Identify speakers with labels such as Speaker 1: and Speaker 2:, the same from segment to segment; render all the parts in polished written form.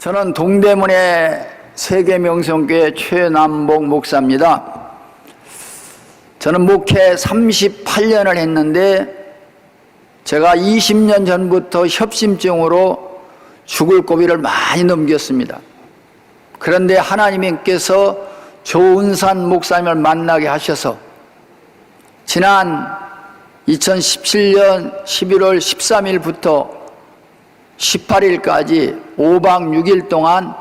Speaker 1: 저는 동대문의 세계명성교회 최남복 목사입니다. 저는 목회 38년을 했는데 제가 20년 전부터 협심증으로 죽을 고비를 많이 넘겼습니다. 그런데 하나님께서 조은산 목사님을 만나게 하셔서 지난 2017년 11월 13일부터 18일까지 5박 6일 동안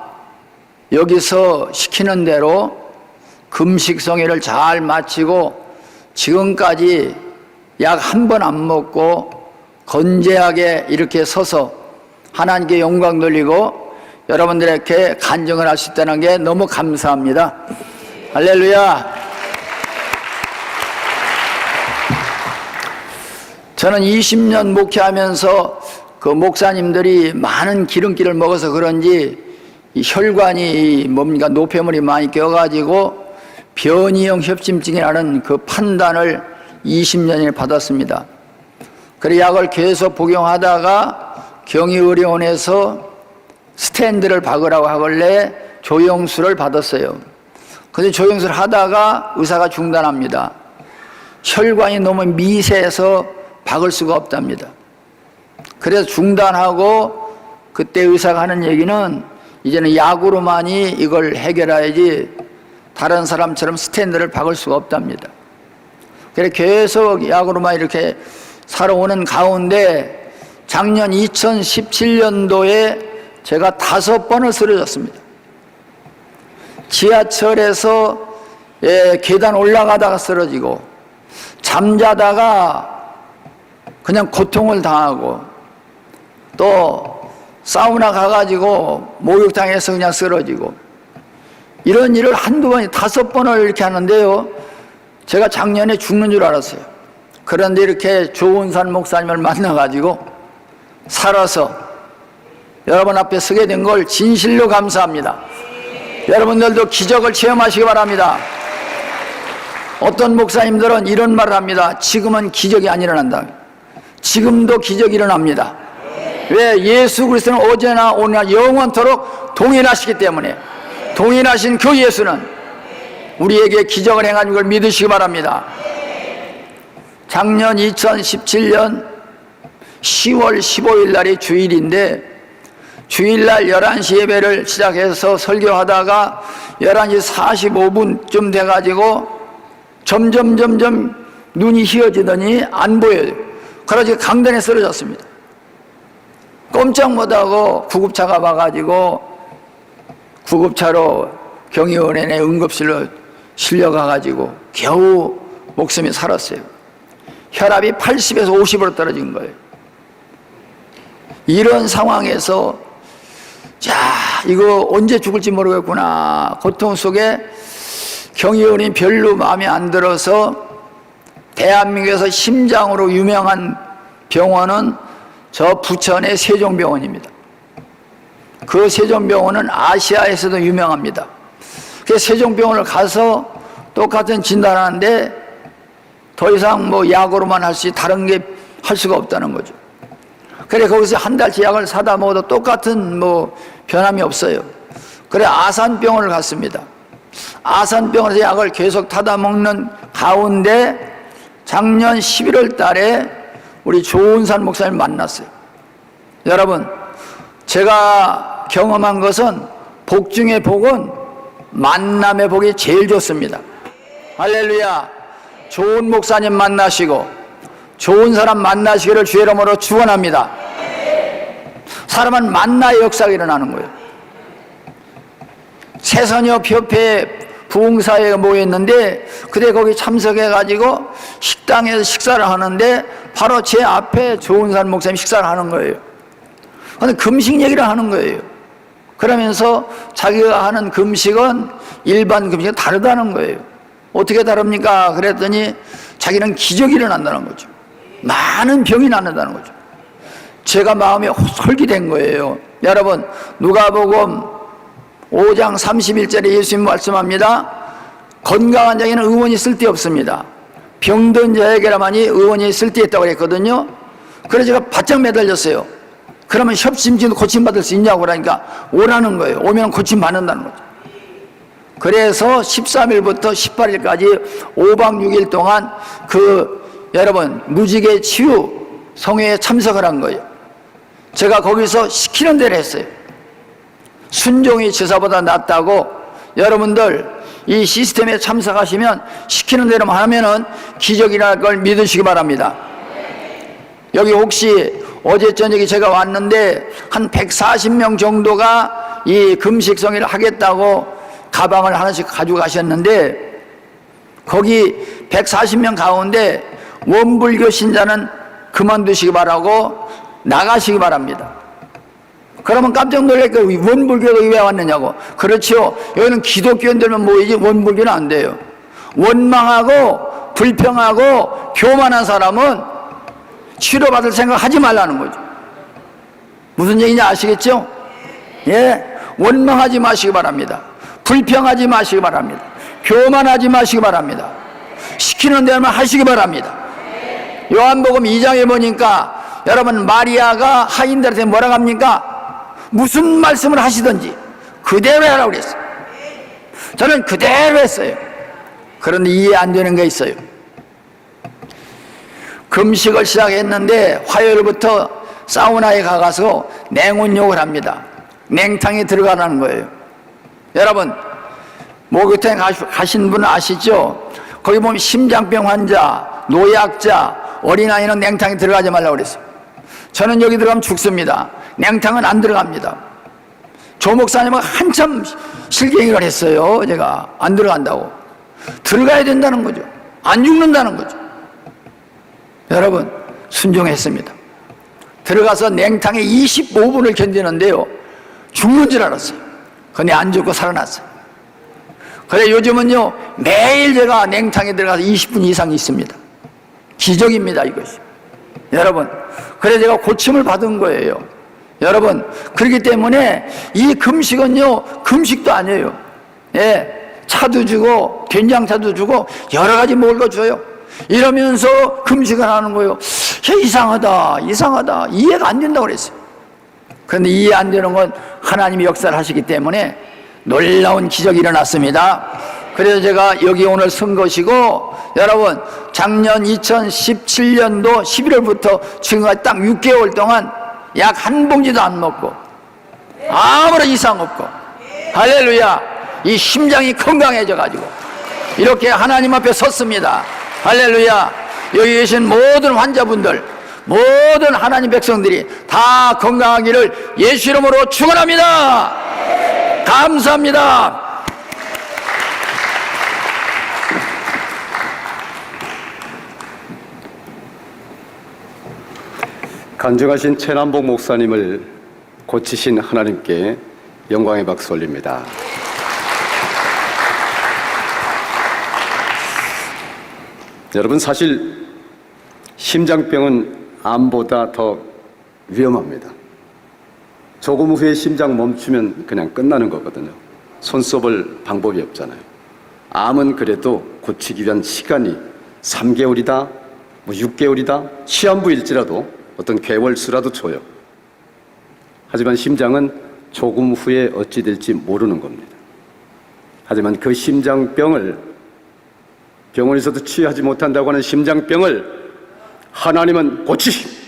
Speaker 1: 여기서 시키는 대로 금식성회를 잘 마치고 지금까지 약 한 번 안 먹고 건재하게 이렇게 서서 하나님께 영광 돌리고 여러분들에게 간증을 할 수 있다는 게 너무 감사합니다. 할렐루야. 저는 20년 목회하면서 그 목사님들이 많은 기름기를 먹어서 그런지 이 혈관이 뭡니까 노폐물이 많이 껴가지고 변이형 협심증이라는 그 판단을 20년을 받았습니다. 그래 약을 계속 복용하다가 경희의료원에서 스탠드를 박으라고 하길래 조영수를 받았어요. 근데 조영수를 하다가 의사가 중단합니다. 혈관이 너무 미세해서 박을 수가 없답니다. 그래서 중단하고 그때 의사가 하는 얘기는 이제는 약으로만이 이걸 해결해야지 다른 사람처럼 스탠드를 박을 수가 없답니다. 그래서 계속 약으로만 이렇게 살아오는 가운데 작년 2017년도에 제가 5번을 쓰러졌습니다. 지하철에서 계단 올라가다가 쓰러지고 잠자다가 그냥 고통을 당하고 또 사우나 가가지고 목욕탕에서 그냥 쓰러지고 이런 일을 한두 번, 5번을 이렇게 하는데요. 제가 작년에 죽는 줄 알았어요. 그런데 이렇게 조은산 목사님을 만나가지고 살아서 여러분 앞에 서게 된 걸 진실로 감사합니다. 여러분들도 기적을 체험하시기 바랍니다. 어떤 목사님들은 이런 말을 합니다. 지금은 기적이 안 일어난다. 지금도 기적이 일어납니다. 왜? 예수 그리스도는 어제나 오늘나 영원토록 동일하시기 때문에 동일하신 그 예수는 우리에게 기적을 행하는 걸 믿으시기 바랍니다. 작년 2017년 10월 15일 날이 주일인데 주일날 11시 예배를 시작해서 설교하다가 11시 45분쯤 돼가지고 점점 눈이 휘어지더니 안 보여요. 그래서 강단에 쓰러졌습니다. 꼼짝 못하고 구급차가 와가지고 구급차로 경희원의 응급실로 실려가가지고 겨우 목숨이 살았어요. 혈압이 80에서 50으로 떨어진 거예요. 이런 상황에서 자 이거 언제 죽을지 모르겠구나 고통 속에 경희원이 별로 마음에 안 들어서 대한민국에서 심장으로 유명한 병원은 저 부천의 세종병원입니다. 그 세종병원은 아시아에서도 유명합니다. 그래서 세종병원을 가서 똑같은 진단하는데 더 이상 뭐 약으로만 할 수 있지 다른 게 할 수가 없다는 거죠. 그래 거기서 한 달치 약을 사다 먹어도 똑같은 뭐 변함이 없어요. 그래 아산병원을 갔습니다. 아산병원에서 약을 계속 타다 먹는 가운데 작년 11월 달에 우리 조은산 목사님 만났어요. 여러분 제가 경험한 것은 복 중에 복은 만남의 복이 제일 좋습니다. 할렐루야. 좋은 목사님 만나시고 좋은 사람 만나시기를 주의 이름으로 축원합니다. 사람은 만나의 역사가 일어나는 거예요. 새선협 협회 부흥사회가 모였는데 그때 거기 참석해가지고 식당에서 식사를 하는데 바로 제 앞에 조은산 목사님 식사를 하는 거예요. 근데 금식 얘기를 하는 거예요. 그러면서 자기가 하는 금식은 일반 금식은 다르다는 거예요. 어떻게 다릅니까? 그랬더니 자기는 기적이 일어난다는 거죠. 많은 병이 낫는다는 거죠. 제가 마음이 솔깃된 거예요. 여러분 누가복음 5장 31절에 예수님 말씀합니다. 건강한 자에게는 의원이 쓸데없습니다. 병든 자에게라만이 의원이 쓸데있다고 그랬거든요. 그래서 제가 바짝 매달렸어요. 그러면 협심증도 고침받을 수 있냐고 그러니까 오라는 거예요. 오면 고침받는다는 거죠. 그래서 13일부터 18일까지 5박 6일 동안 여러분 무지개 치유 성회에 참석을 한 거예요. 제가 거기서 시키는 대로 했어요. 순종이 제사보다 낫다고 여러분들 이 시스템에 참석하시면 시키는 대로만 하면은 기적이 날 걸 믿으시기 바랍니다. 여기 혹시 어제 저녁에 제가 왔는데 한 140명 정도가 이 금식 성회를 하겠다고 가방을 하나씩 가지고 가셨는데 거기 140명 가운데 원불교 신자는 그만두시기 바라고 나가시기 바랍니다. 그러면 깜짝 놀랄 거예요. 원불교가 왜 왔느냐고. 그렇죠. 여기는 기독교인들만 모이지 원불교는 안 돼요. 원망하고 불평하고 교만한 사람은 치료받을 생각 하지 말라는 거죠. 무슨 얘기인지 아시겠죠? 예, 원망하지 마시기 바랍니다. 불평하지 마시기 바랍니다. 교만하지 마시기 바랍니다. 시키는 대로만 하시기 바랍니다. 요한복음 2장에 보니까 여러분 마리아가 하인들한테 뭐라고 합니까? 무슨 말씀을 하시든지 그대로 하라고 그랬어요. 저는 그대로 했어요. 그런데 이해 안 되는 게 있어요. 금식을 시작했는데 화요일부터 사우나에 가서 냉온욕을 합니다. 냉탕에 들어가라는 거예요. 여러분 목욕탕에 가신 분은 아시죠? 거기 보면 심장병 환자, 노약자, 어린아이는 냉탕에 들어가지 말라고 그랬어요. 저는 여기 들어가면 죽습니다. 냉탕은 안 들어갑니다. 조 목사님은 한참 실갱이를 했어요. 제가 안 들어간다고. 들어가야 된다는 거죠. 안 죽는다는 거죠. 여러분 순종했습니다. 들어가서 냉탕에 25분을 견디는데요 죽는 줄 알았어요. 근데 안 죽고 살아났어요. 그래 요즘은요 매일 제가 냉탕에 들어가서 20분 이상 있습니다. 기적입니다 이것이. 여러분 그래 제가 고침을 받은 거예요. 여러분 그렇기 때문에 이 금식은요 금식도 아니에요. 예, 차도 주고 된장차도 주고 여러 가지 먹을 거 줘요. 이러면서 금식을 하는 거예요. 이상하다 이해가 안 된다고 그랬어요. 그런데 이해 안 되는 건 하나님이 역사를 하시기 때문에 놀라운 기적이 일어났습니다. 그래서 제가 여기 오늘 선 것이고 여러분 작년 2017년도 11월부터 지금까지 딱 6개월 동안 약 한 봉지도 안 먹고 아무런 이상 없고 할렐루야 이 심장이 건강해져 가지고 이렇게 하나님 앞에 섰습니다. 할렐루야. 여기 계신 모든 환자분들 모든 하나님 백성들이 다 건강하기를 예수 이름으로 축원합니다. 감사합니다.
Speaker 2: 간증하신 최남복 목사님을 고치신 하나님께 영광의 박수 올립니다. 여러분 사실 심장병은 암보다 더 위험합니다. 조금 후에 심장 멈추면 그냥 끝나는 거거든요. 손 써볼 방법이 없잖아요. 암은 그래도 고치기 위한 시간이 3개월이다, 6개월이다, 시한부일지라도 어떤 개월수라도 줘요. 하지만 심장은 조금 후에 어찌 될지 모르는 겁니다. 하지만 그 심장병을 병원에서도 치유하지 못한다고 하는 심장병을 하나님은 고치십니다.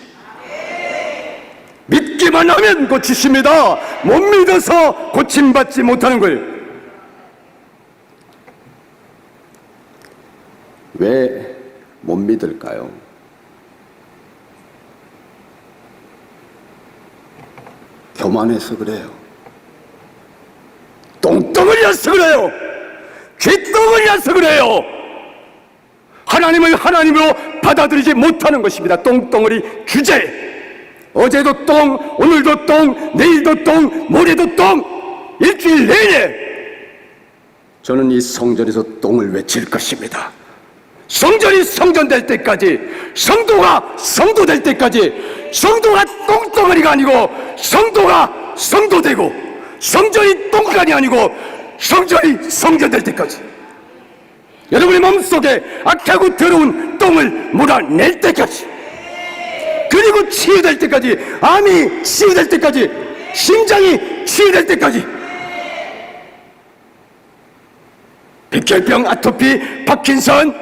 Speaker 2: 믿기만 하면 고치십니다. 못 믿어서 고침받지 못하는 거예요. 왜 못 믿을까요? 교만해서 그래요. 똥덩어리라서 그래요. 쥐덩어리라서 그래요. 하나님을 하나님으로 받아들이지 못하는 것입니다. 똥덩어리 주제. 어제도 똥, 오늘도 똥, 내일도 똥, 모레도 똥, 일주일 내내 저는 이 성전에서 똥을 외칠 것입니다. 성전이 성전될 때까지, 성도가 성도될 때까지, 성도가 똥덩어리가 아니고 성도가 성도되고, 성전이 똥간이 아니고 성전이 성전될 때까지, 여러분의 마음속에 악하고 더러운 똥을 몰아낼 때까지, 그리고 치유될 때까지, 암이 치유될 때까지, 심장이 치유될 때까지. 백혈병, 아토피, 파킨슨,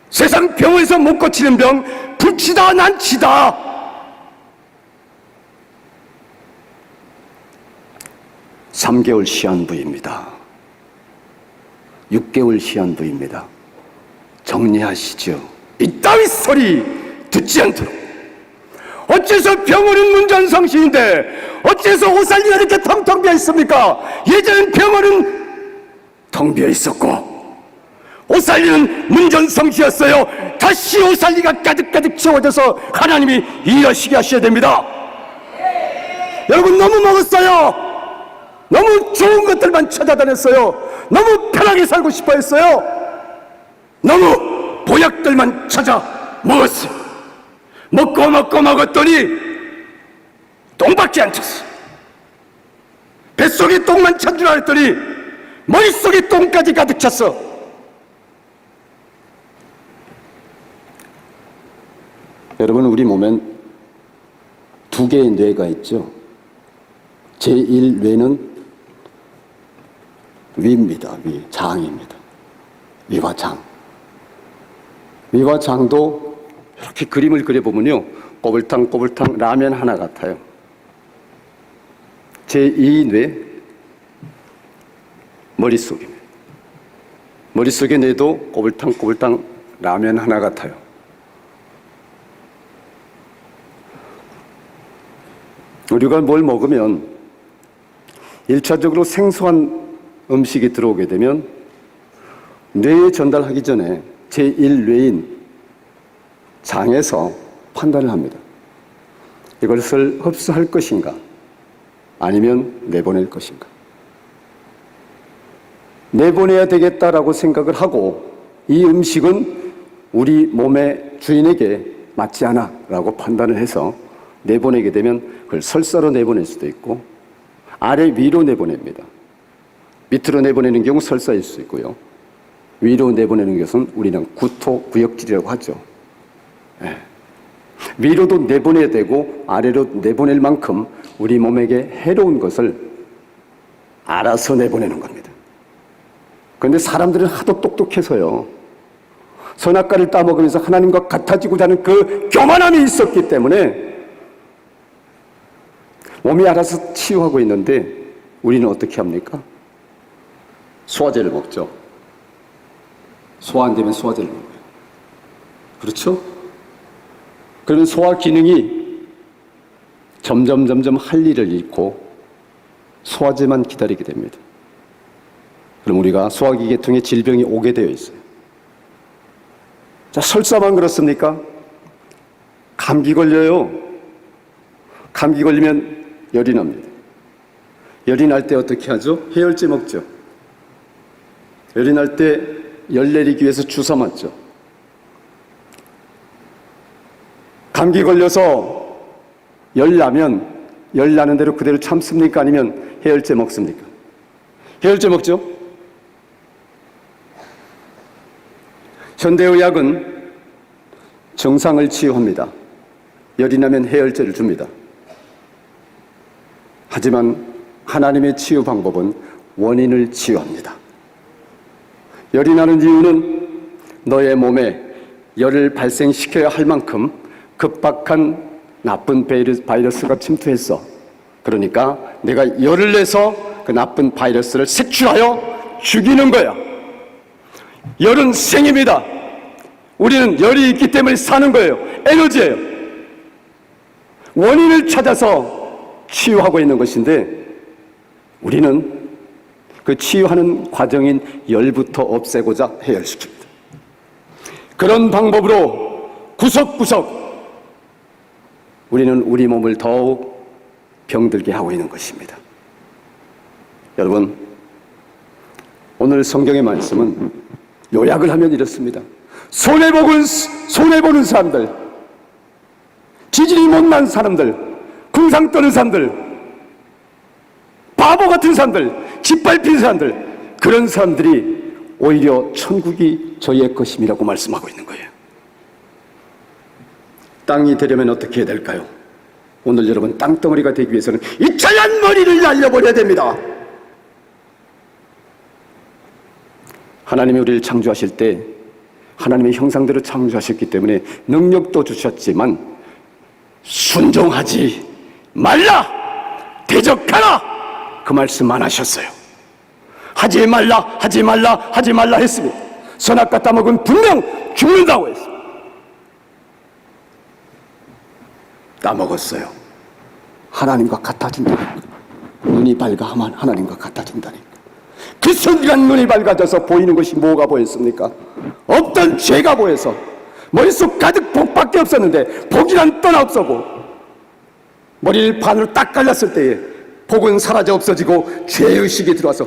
Speaker 2: 세상 병원에서 못 고치는 병, 불치다 난치다. 3개월 시한부입니다. 6개월 시한부입니다. 정리하시죠. 이따위 소리 듣지 않도록. 어째서 병원은 문전성시인데 어째서 오살리가 이렇게 텅텅 비어 있습니까? 예전엔 병원은 텅 비어 있었고 오살리는 문전성시였어요. 다시 오살리가 가득가득 채워져서 하나님이 일하시게 하셔야 됩니다. 여러분, 너무 먹었어요. 너무 좋은 것들만 찾아다녔어요. 너무 편하게 살고 싶어 했어요. 너무 보약들만 찾아 먹었어요. 먹고 먹었더니 똥밖에 안 찼어. 뱃속에 똥만 찬 줄 알았더니 머릿속에 똥까지 가득 찼어. 여러분, 우리 몸엔 2개의 뇌가 있죠. 제1뇌는 위입니다. 장입니다. 위와 장. 위와 장도 이렇게 그림을 그려보면요, 꼬불탕꼬불탕 라면 하나 같아요. 제2뇌, 머릿속입니다. 머릿속의 뇌도 꼬불탕꼬불탕 라면 하나 같아요. 우리가 뭘 먹으면 1차적으로 생소한 음식이 들어오게 되면 뇌에 전달하기 전에 제1뇌인 장에서 판단을 합니다. 이것을 흡수할 것인가 아니면 내보낼 것인가. 내보내야 되겠다라고 생각을 하고 이 음식은 우리 몸의 주인에게 맞지 않아 라고 판단을 해서 내보내게 되면 그걸 설사로 내보낼 수도 있고 아래 위로 내보냅니다. 밑으로 내보내는 경우 설사일 수 있고요. 위로 내보내는 것은 우리는 구토구역질이라고 하죠. 네. 위로도 내보내야 되고 아래로 내보낼 만큼 우리 몸에게 해로운 것을 알아서 내보내는 겁니다. 그런데 사람들은 하도 똑똑해서요, 선악과를 따먹으면서 하나님과 같아지고자 하는 그 교만함이 있었기 때문에 몸이 알아서 치유하고 있는데 우리는 어떻게 합니까? 소화제를 먹죠. 소화 안 되면 소화제를 먹어요. 그렇죠? 그러면 소화 기능이 점점 할 일을 잃고 소화제만 기다리게 됩니다. 그럼 우리가 소화기 계통에 질병이 오게 되어 있어요. 자, 설사만 그렇습니까? 감기 걸려요. 감기 걸리면 열이 납니다. 열이 날 때 어떻게 하죠? 해열제 먹죠. 열이 날 때 열 내리기 위해서 주사 맞죠. 감기 걸려서 열 나면 열 나는 대로 그대로 참습니까? 아니면 해열제 먹습니까? 해열제 먹죠. 현대의학은 증상을 치유합니다. 열이 나면 해열제를 줍니다. 하지만 하나님의 치유 방법은 원인을 치유합니다. 열이 나는 이유는 너의 몸에 열을 발생시켜야 할 만큼 급박한 나쁜 바이러스가 침투했어. 그러니까 내가 열을 내서 그 나쁜 바이러스를 색출하여 죽이는 거야. 열은 생입니다. 우리는 열이 있기 때문에 사는 거예요. 에너지예요. 원인을 찾아서 치유하고 있는 것인데 우리는 그 치유하는 과정인 열부터 없애고자 해열시킵니다. 그런 방법으로 구석구석 우리는 우리 몸을 더욱 병들게 하고 있는 것입니다. 여러분, 오늘 성경의 말씀은 요약을 하면 이렇습니다. 손해보는 사람들, 지질이 못난 사람들, 궁상 떠는 사람들, 바보 같은 사람들, 짓밟힌 사람들, 그런 사람들이 오히려 천국이 저희의 것임이라고 말씀하고 있는 거예요. 땅이 되려면 어떻게 해야 될까요? 오늘 여러분, 땅덩어리가 되기 위해서는 이 자얀 머리를 날려버려야 됩니다. 하나님이 우리를 창조하실 때 하나님의 형상대로 창조하셨기 때문에 능력도 주셨지만 순종하지 말라, 대적하라, 그 말씀 안 하셨어요. 하지 말라, 하지 말라, 하지 말라 했습니다. 선악과 따먹은 분명 죽는다고 했습니다. 따먹었어요. 하나님과 같아진다니까. 눈이 밝아하면 하나님과 같아진다니까. 그 순간 눈이 밝아져서 보이는 것이 뭐가 보였습니까? 없던 죄가 보여서 머릿속 가득 복밖에 없었는데 복이란 떠나 없어고, 머리를 반으로 딱 갈랐을 때에 복은 사라져 없어지고 죄의식이 들어와서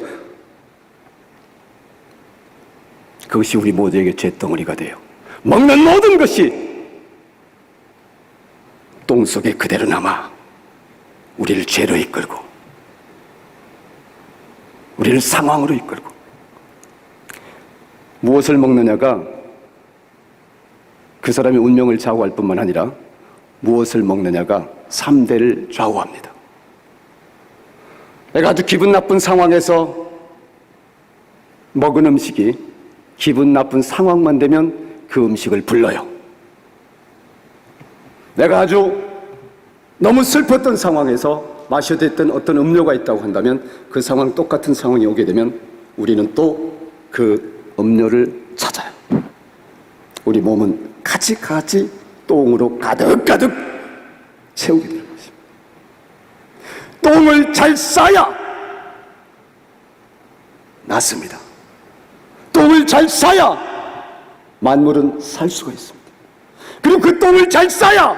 Speaker 2: 그것이 우리 모두에게 죄덩어리가 돼요. 먹는 모든 것이 똥 속에 그대로 남아 우리를 죄로 이끌고 우리를 상황으로 이끌고, 무엇을 먹느냐가 그 사람의 운명을 좌우할 뿐만 아니라 무엇을 먹느냐가 3대를 좌우합니다. 내가 아주 기분 나쁜 상황에서 먹은 음식이 기분 나쁜 상황만 되면 그 음식을 불러요. 내가 아주 너무 슬펐던 상황에서 마셔야 됐던 어떤 음료가 있다고 한다면 그 상황, 똑같은 상황이 오게 되면 우리는 또 그 음료를 찾아요. 우리 몸은 가지가지 똥으로 가득가득 채우게 되는 것입니다. 똥을 잘 싸야 낫습니다. 똥을 잘 싸야 만물은 살 수가 있습니다. 그리고 그 똥을 잘 싸야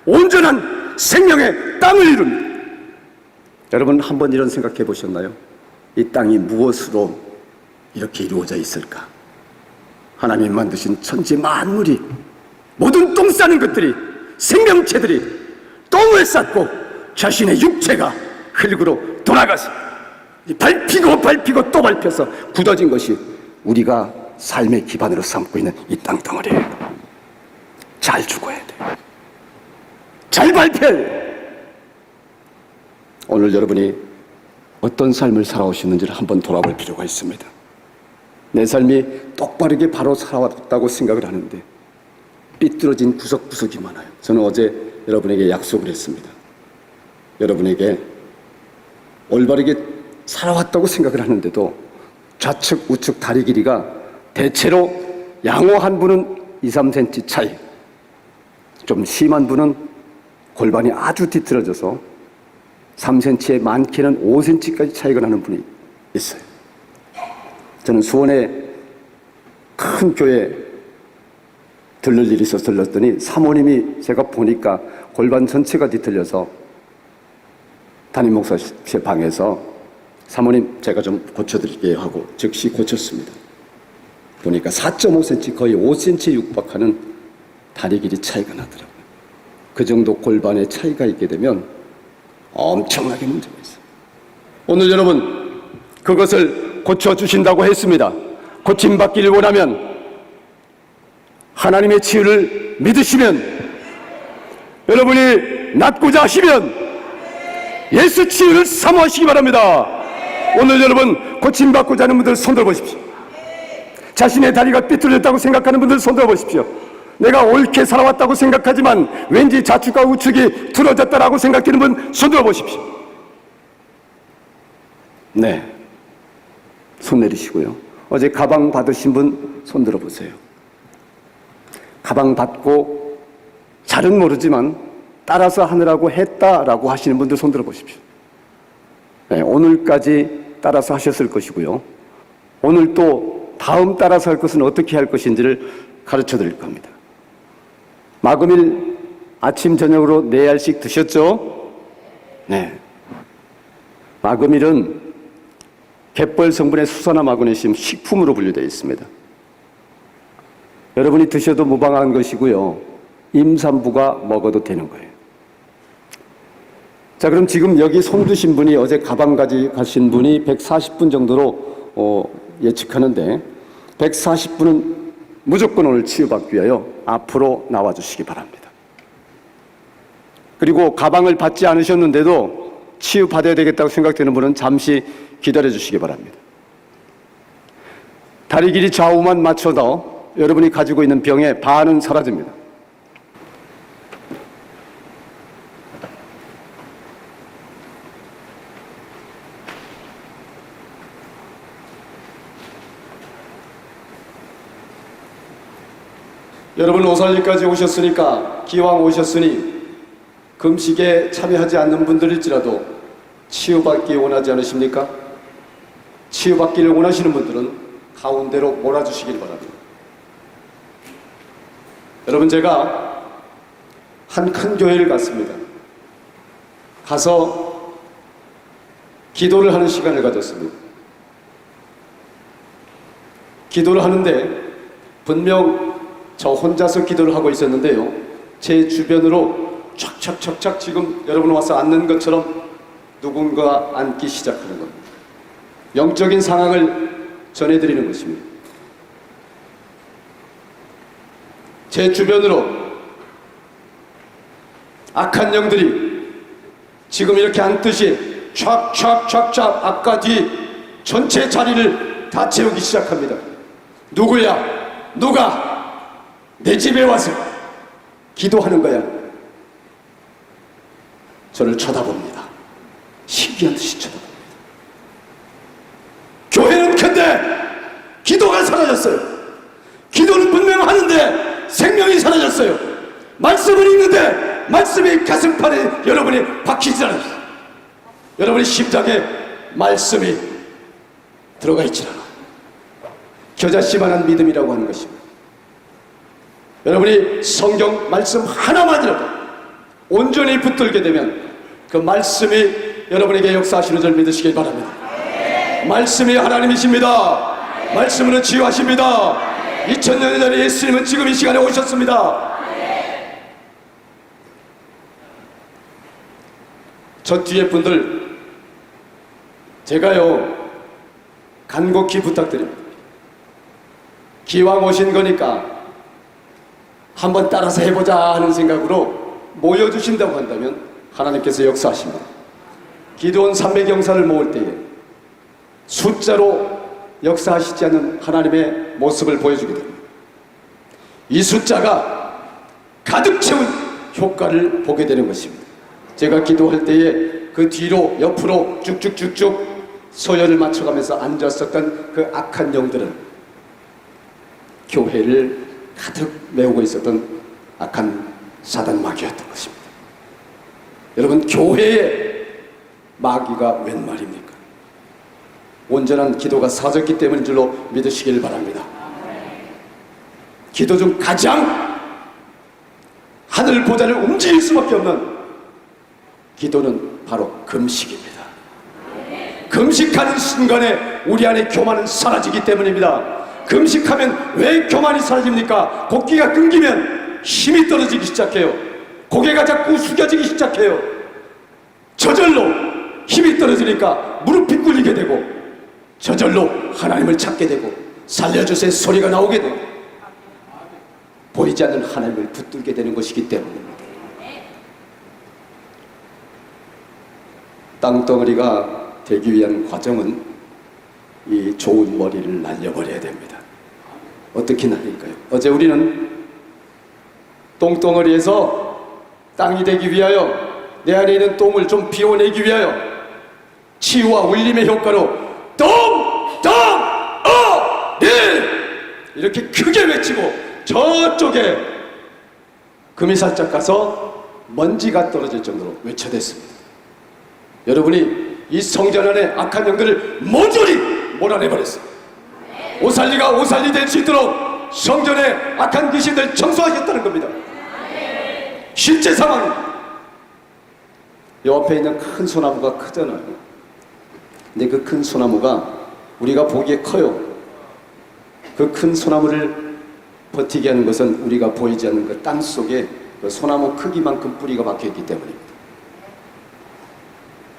Speaker 2: 온전한 생명의 땅을 이룹니다. 여러분, 한번 이런 생각해 보셨나요? 이 땅이 무엇으로 이렇게 이루어져 있을까? 하나님 만드신 천지 만물이, 모든 똥 싸는 것들이, 생명체들이 똥을 쌌고 자신의 육체가 흙으로 돌아가서 밟히고 또 밟혀서 굳어진 것이 우리가 삶의 기반으로 삼고 있는 이 땅덩어리예요. 잘 죽어야 돼요. 잘 밟혀야 돼요. 오늘 여러분이 어떤 삶을 살아오셨는지를 한번 돌아볼 필요가 있습니다. 내 삶이 똑바르게 바로 살아왔다고 생각을 하는데 삐뚤어진 구석구석이 많아요. 저는 어제 여러분에게 약속을 했습니다. 여러분에게 올바르게 살아왔다고 생각을 하는데도 좌측 우측 다리 길이가 대체로 양호 한 분은 2-3cm 차이, 좀 심한 분은 골반이 아주 뒤틀어져서 3cm에 많게는 5cm까지 차이가 나는 분이 있어요. 저는 수원에 큰 교회 들를 일이 있어서 들렀더니 사모님이 제가 보니까 골반 전체가 뒤틀려서 담임 목사의 방에서 사모님 제가 좀 고쳐드릴게요 하고 즉시 고쳤습니다. 보니까 4.5cm 거의 5cm에 육박하는 다리 길이 차이가 나더라고요. 그 정도 골반의 차이가 있게 되면 엄청나게 문제가 있어요. 오늘 여러분 그것을 고쳐주신다고 했습니다. 고침받기를 원하면, 하나님의 치유를 믿으시면, 여러분이 낫고자 하시면 예수 치유를 사모하시기 바랍니다. 오늘 여러분 고침받고자 하는 분들 손들어 보십시오. 자신의 다리가 삐뚤어졌다고 생각하는 분들 손들어 보십시오. 내가 옳게 살아왔다고 생각하지만 왠지 좌측과 우측이 틀어졌다라고 생각되는 분 손들어 보십시오. 네, 손 내리시고요. 어제 가방 받으신 분 손들어 보세요. 가방 받고 잘은 모르지만 따라서 하느라고 했다라고 하시는 분들 손들어 보십시오. 네, 오늘까지 따라서 하셨을 것이고요. 오늘 또 다음 따라서 할 것은 어떻게 할 것인지를 가르쳐 드릴 겁니다. 마금일 아침 저녁으로 4알씩 드셨죠? 네. 마금일은 갯벌 성분의 수산화 마그네슘 식품으로 분류되어 있습니다. 여러분이 드셔도 무방한 것이고요. 임산부가 먹어도 되는 거예요. 자, 그럼 지금 여기 손 드신 분이 어제 가방 가져가신 분이 140분 정도로 예측하는데 140분은 무조건 오늘 치유받기 위하여 앞으로 나와주시기 바랍니다. 그리고 가방을 받지 않으셨는데도 치유받아야 되겠다고 생각되는 분은 잠시 기다려 주시기 바랍니다. 다리 길이 좌우만 맞춰도 여러분이 가지고 있는 병의 반은 사라집니다. 여러분 오살리까지 오셨으니까, 기왕 오셨으니 금식에 참여하지 않는 분들일지라도 치유받기 원하지 않으십니까? 치유받기를 원하시는 분들은 가운데로 몰아주시길 바랍니다. 여러분, 제가 한 큰 교회를 갔습니다. 가서 기도를 하는 시간을 가졌습니다. 기도를 하는데 분명 저 혼자서 기도를 하고 있었는데요, 제 주변으로 촥촥촥촥 지금 여러분 와서 앉는 것처럼 누군가 앉기 시작하는 겁니다. 영적인 상황을 전해드리는 것입니다. 제 주변으로 악한 영들이 지금 이렇게 앉듯이 촥촥촥촥 앞과 뒤 전체 자리를 다 채우기 시작합니다. 누구야? 누가 내 집에 와서 기도하는 거야? 저를 쳐다봅니다. 신기한 듯이 쳐다봅니다. 교회는 큰데 기도가 사라졌어요. 기도는 분명 하는데 생명이 사라졌어요. 말씀을 읽는데 말씀이 가슴판에 여러분이 박히지 않아요. 여러분의 심장에 말씀이 들어가 있지 않아. 겨자씨만한 믿음이라고 하는 것입니다. 여러분이 성경 말씀 하나만이라도 온전히 붙들게 되면 그 말씀이 여러분에게 역사하시는 줄 믿으시길 바랍니다. 말씀이 하나님이십니다. 말씀으로 치유하십니다. 2000년 전에 예수님은 지금 이 시간에 오셨습니다. 저 뒤에 분들 제가요 간곡히 부탁드립니다. 기왕 오신 거니까 한번 따라서 해보자 하는 생각으로 모여주신다고 한다면 하나님께서 역사하십니다. 기도원 300영사를 모을 때에 숫자로 역사하시지 않는 하나님의 모습을 보여주게 됩니다. 이 숫자가 가득 채운 효과를 보게 되는 것입니다. 제가 기도할 때에 그 뒤로 옆으로 쭉쭉쭉쭉 소열을 맞춰가면서 앉았었던 그 악한 영들은 교회를 가득 메우고 있었던 악한 사단 마귀였던 것입니다. 여러분, 교회에 마귀가 웬 말입니까? 온전한 기도가 사졌기 때문인 줄로 믿으시길 바랍니다. 기도 중 가장 하늘 보좌를 움직일 수밖에 없는 기도는 바로 금식입니다. 금식하는 순간에 우리 안에 교만은 사라지기 때문입니다. 금식하면 왜 교만이 사라집니까? 곡기가 끊기면 힘이 떨어지기 시작해요. 고개가 자꾸 숙여지기 시작해요. 저절로 힘이 떨어지니까 무릎이 꿇리게 되고 저절로 하나님을 찾게 되고 살려주세요 소리가 나오게 되고 보이지 않는 하나님을 붙들게 되는 것이기 때문입니다. 땅덩어리가 되기 위한 과정은 이 좋은 머리를 날려버려야 됩니다. 어떻게 날릴까요? 어제 우리는 똥덩어리에서 땅이 되기 위하여 내 안에 있는 똥을 좀 비워내기 위하여 치유와 울림의 효과로 똥! 똥! 이렇게 크게 외치고 저쪽에 금이 살짝 가서 먼지가 떨어질 정도로 외쳐댔습니다. 여러분이 이 성전 안에 악한 영들을 모조리 몰아내버렸습니다. 오살리가 오살리 될 수 있도록 성전에 악한 귀신들 청소하셨다는 겁니다. 실제 상황입니다. 옆에 있는 큰 소나무가 크잖아요. 근데 그 큰 소나무가 우리가 보기에 커요. 그 큰 소나무를 버티게 하는 것은 우리가 보이지 않는 그 땅 속에 그 소나무 크기만큼 뿌리가 박혀있기 때문입니다.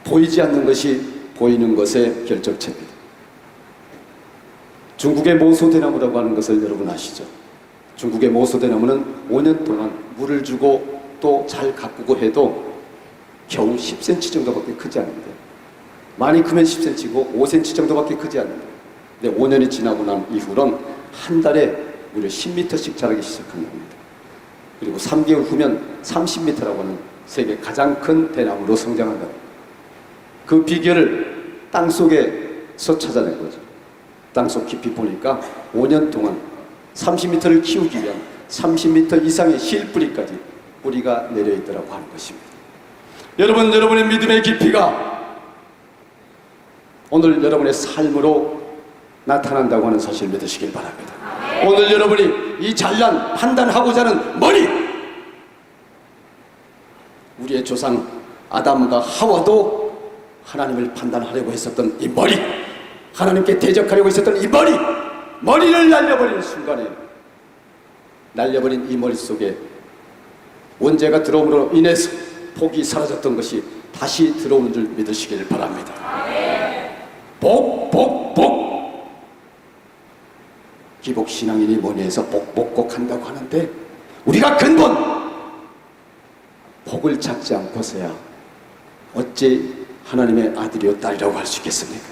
Speaker 2: 보이지 않는 것이 보이는 것의 결정체입니다. 중국의 모소대나무라고 하는 것을 여러분 아시죠? 중국의 모소대나무는 5년 동안 물을 주고 또 잘 가꾸고 해도 겨우 10cm 정도밖에 크지 않는데, 많이 크면 10cm고 5cm 정도밖에 크지 않는데, 근데 5년이 지나고 난 이후로는 한 달에 무려 10m씩 자라기 시작한 겁니다. 그리고 3개월 후면 30m라고 하는 세계 가장 큰 대나무로 성장한다. 그 비결을 땅속에서 찾아낸 거죠. 땅속 깊이 보니까 5년 동안 30m를 키우기 위한 30m 이상의 실뿌리까지 뿌리가 내려있더라고 하는 것입니다. 여러분, 여러분의 믿음의 깊이가 오늘 여러분의 삶으로 나타난다고 하는 사실을 믿으시길 바랍니다. 오늘 여러분이 이 잘난 판단하고자 하는 머리, 우리의 조상 아담과 하와도 하나님을 판단하려고 했었던 이 머리, 하나님께 대적하려고 했었던 이 머리를 날려버리는 순간에 날려버린 이 머릿속에 원죄가 들어옴으로 인해서 복이 사라졌던 것이 다시 들어오는 줄 믿으시길 바랍니다. 복. 기복신앙인이 뭐니 해서 복꼭 한다고 하는데, 우리가 근본 복을 찾지 않고서야 어째 하나님의 아들이요 딸이라고 할 수 있겠습니까?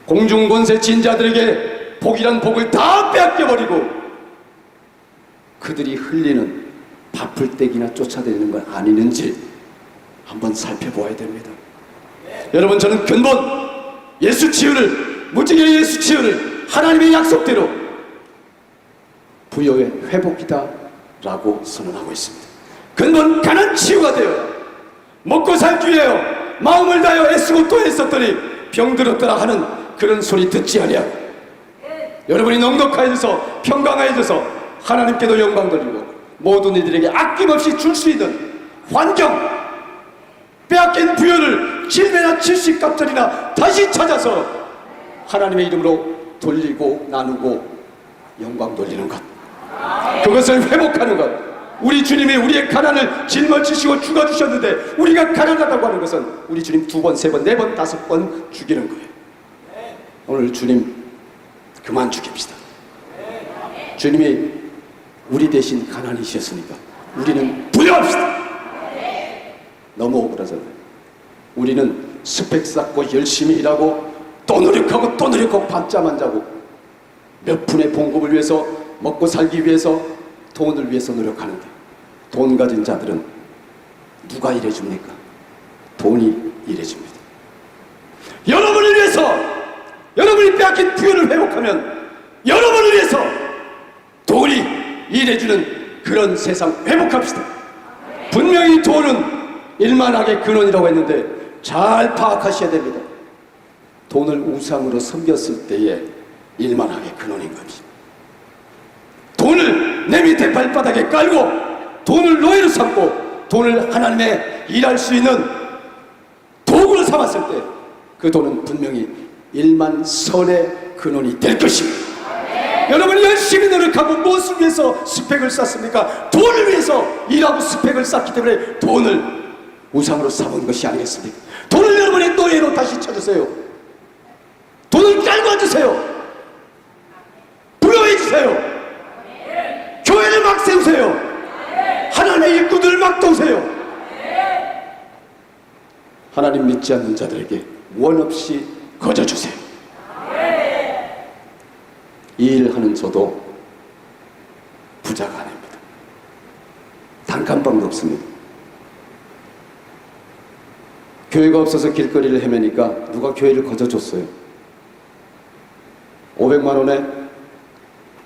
Speaker 2: 공중권세 진자들에게 복이란 복을 다 빼앗겨버리고 그들이 흘리는 바풀떼기나 쫓아다니는 건 아니는지 한번 살펴보아야 됩니다. 여러분, 저는 근본 예수 치유를, 무지개의 예수 치유를 하나님의 약속대로 부여의 회복이다 라고 선언하고 있습니다. 근본 가난 치유가 되어야 먹고 살기 위하여 마음을 다하여 애쓰고 또 애썼더니 병들었더라 하는 그런 소리 듣지 아니하고, 여러분이 넉넉하여져서 평강하여져서 하나님께도 영광 돌리고 모든 이들에게 아낌없이 줄 수 있는 환경, 빼앗긴 부여를 7배나 70갑절이나 다시 찾아서 하나님의 이름으로 돌리고 나누고 영광 돌리는 것, 그것을 회복하는 것. 우리 주님이 우리의 가난을 짊어지시고 죽어주셨는데 우리가 가난하다고 하는 것은 우리 주님 2번, 3번, 4번, 5번 죽이는 거예요. 오늘 주님 그만 죽입시다. 주님이 우리 대신 가난이셨으니까 우리는 부여합시다. 너무 억울하잖아요. 우리는 스펙 쌓고 열심히 일하고 또 노력하고 밤잠 안 자고 몇 푼의 봉급을 위해서, 먹고 살기 위해서, 돈을 위해서 노력하는데, 돈 가진 자들은 누가 일해줍니까? 돈이 일해줍니다. 여러분을 위해서, 여러분이 빼앗긴 부여를 회복하면 여러분을 위해서 돈이 일해주는 그런 세상 회복합시다. 분명히 돈은 일만하게 근원이라고 했는데 잘 파악하셔야 됩니다. 돈을 우상으로 섬겼을 때에 일만하게 근원인 겁니다. 돈을 내 밑에 발바닥에 깔고 돈을 노예로 삼고 돈을 하나님의 일할 수 있는 도구로 삼았을 때 그 돈은 분명히 일만 선의 근원이 될 것입니다. 여러분이 열심히 노력하고 무엇을 위해서 스펙을 쌓습니까? 돈을 위해서 일하고 스펙을 쌓기 때문에 돈을 우상으로 삼은 것이 아니겠습니까? 돈을 여러분의 노예로 다시 쳐주세요. 돈을 깔고 앉으세요. 부여해주세요. 교회를 막 세우세요. 하나님의 일꾼들을 막 도우세요. 하나님 믿지 않는 자들에게 원 없이 거저주세요. 이 일을 하는 저도 부자가 아닙니다. 단칸방도 없습니다. 교회가 없어서 길거리를 헤매니까 누가 교회를 거저줬어요. 500만 원에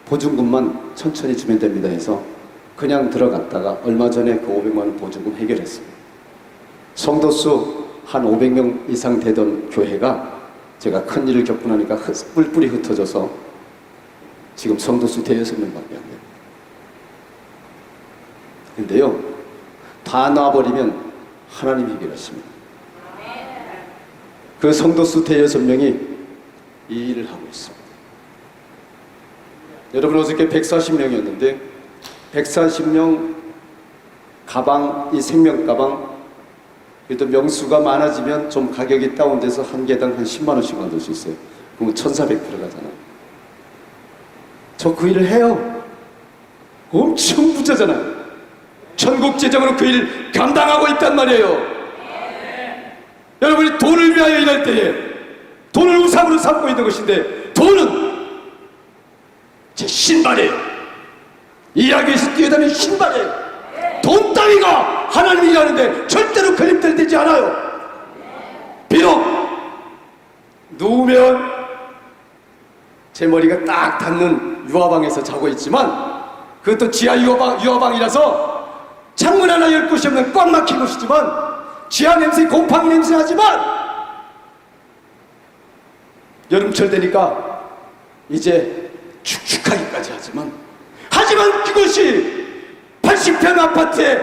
Speaker 2: 보증금만 천천히 주면 됩니다 해서 그냥 들어갔다가 얼마 전에 그 500만 원 보증금 해결했습니다. 성도수 한 500명 이상 되던 교회가 제가 큰 일을 겪고 나니까 뿔뿔이 흩어져서 지금 성도수 대여섯 명밖에 안 돼요. 근데요, 다 놔버리면 하나님이 해결하십니다. 그 성도수 대여섯 명이 이 일을 하고 있습니다. 여러분, 어저께 140명이었는데 140명 가방, 이 생명 가방, 그래도 명수가 많아지면 좀 가격이 다운돼서 한 개당 한 10만 원씩 만들 수 있어요. 그러면 1,400 들어가잖아요. 저 그 일을 해요. 엄청 부자잖아요.
Speaker 3: 천국 재정으로 그 일 감당하고 있단 말이에요. 여러분이 돈을 위하여 일할 때에 돈을 우상으로 삼고 있는 것인데, 돈은 제 신발이에요. 이야기에서 뛰어다니는 신발이에요. 돈 따위가 하나님이 일하는데 절대로 그림들되지 않아요. 비록 누우면 제 머리가 딱 닿는 유아방에서 자고 있지만, 그것도 지하 유아방이라서 창문 하나 열 곳이 없는 꽉 막힌 곳이지만, 지하 냄새, 곰팡이 냄새 나지만, 여름철 되니까 이제 축축하기까지 하지만 그것이 80평 아파트에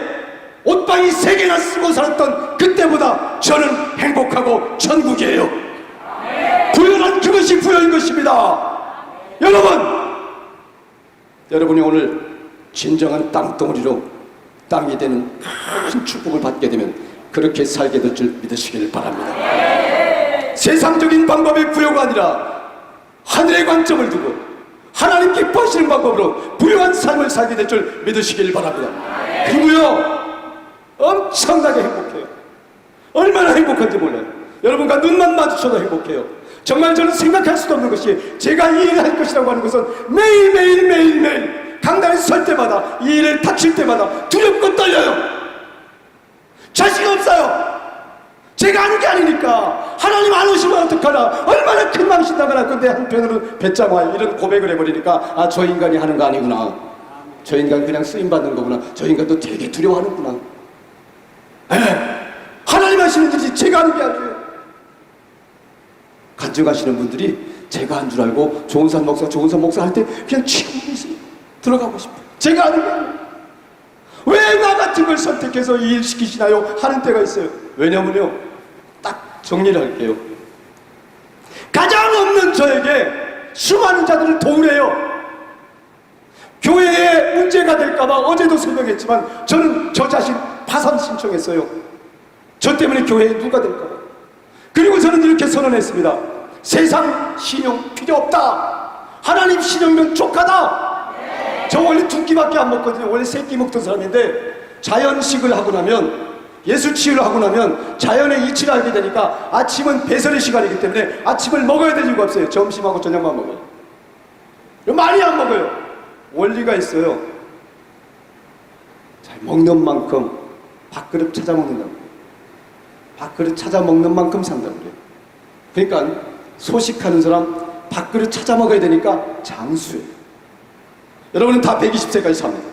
Speaker 3: 옷방이 3개나 쓰고 살았던 그때보다 저는 행복하고 천국이에요. 부여란 그것이 부여인 것입니다. 여러분이 오늘 진정한 땅덩어리로 땅이 되는 큰 축복을 받게 되면 그렇게 살게 될 줄 믿으시길 바랍니다. 세상적인 방법의 부여가 아니라 하늘의 관점을 두고 하나님 기뻐하시는 방법으로 부유한 삶을 살게 될 줄 믿으시길 바랍니다. 그리고요, 엄청나게 행복해요. 얼마나 행복한지 몰라요. 여러분과 눈만 마주쳐도 행복해요. 정말 저는 생각할 수도 없는 것이, 제가 이 일을 할 것이라고 하는 것은 매일매일 강단에 설 때마다, 이 일을 닥칠 때마다 두렵고 떨려요. 자신 없어요. 제가 하는 게 아니니까. 하나님 안 오시면 어떡하나, 얼마나 큰 망신 당하나. 근데 한편으로는 배짱와요. 이런 고백을 해버리니까, 저 인간이 하는 거 아니구나, 저 인간 그냥 쓰임받는 거구나, 저 인간도 되게 두려워하는구나. 하나님 하시는 일이 제가 하는 게 아니에요. 간증하시는 분들이 제가 한 줄 알고 조은산 목사 할 때 그냥 치고 있어요. 들어가고 싶어요. 제가 하는 게 아니에요. 왜 나 같은 걸 선택해서 이 일 시키시나요? 하는 때가 있어요. 왜냐면요, 딱 정리를 할게요. 가장 없는 저에게 수많은 자들을 도우래요. 교회에 문제가 될까봐 어제도 설명했지만, 저는 저 자신 파산 신청했어요. 저 때문에 교회에 누가 될까봐. 그리고 저는 이렇게 선언했습니다. 세상 신용 필요 없다. 하나님 신용면 족하다. 저 원래 2끼밖에 안 먹거든요. 원래 3끼 먹던 사람인데, 자연식을 하고 나면, 예수 치유를 하고 나면 자연의 이치를 알게 되니까 아침은 배설의 시간이기 때문에 아침을 먹어야 될 이유가 없어요. 점심하고 저녁만 먹어요. 많이 안 먹어요. 원리가 있어요. 잘 먹는 만큼 밥그릇 찾아 먹는다고. 밥그릇 찾아 먹는 만큼 산다고 그래요. 그러니까 소식하는 사람 밥그릇 찾아 먹어야 되니까 장수예요. 여러분은 다 120세까지 삽니다.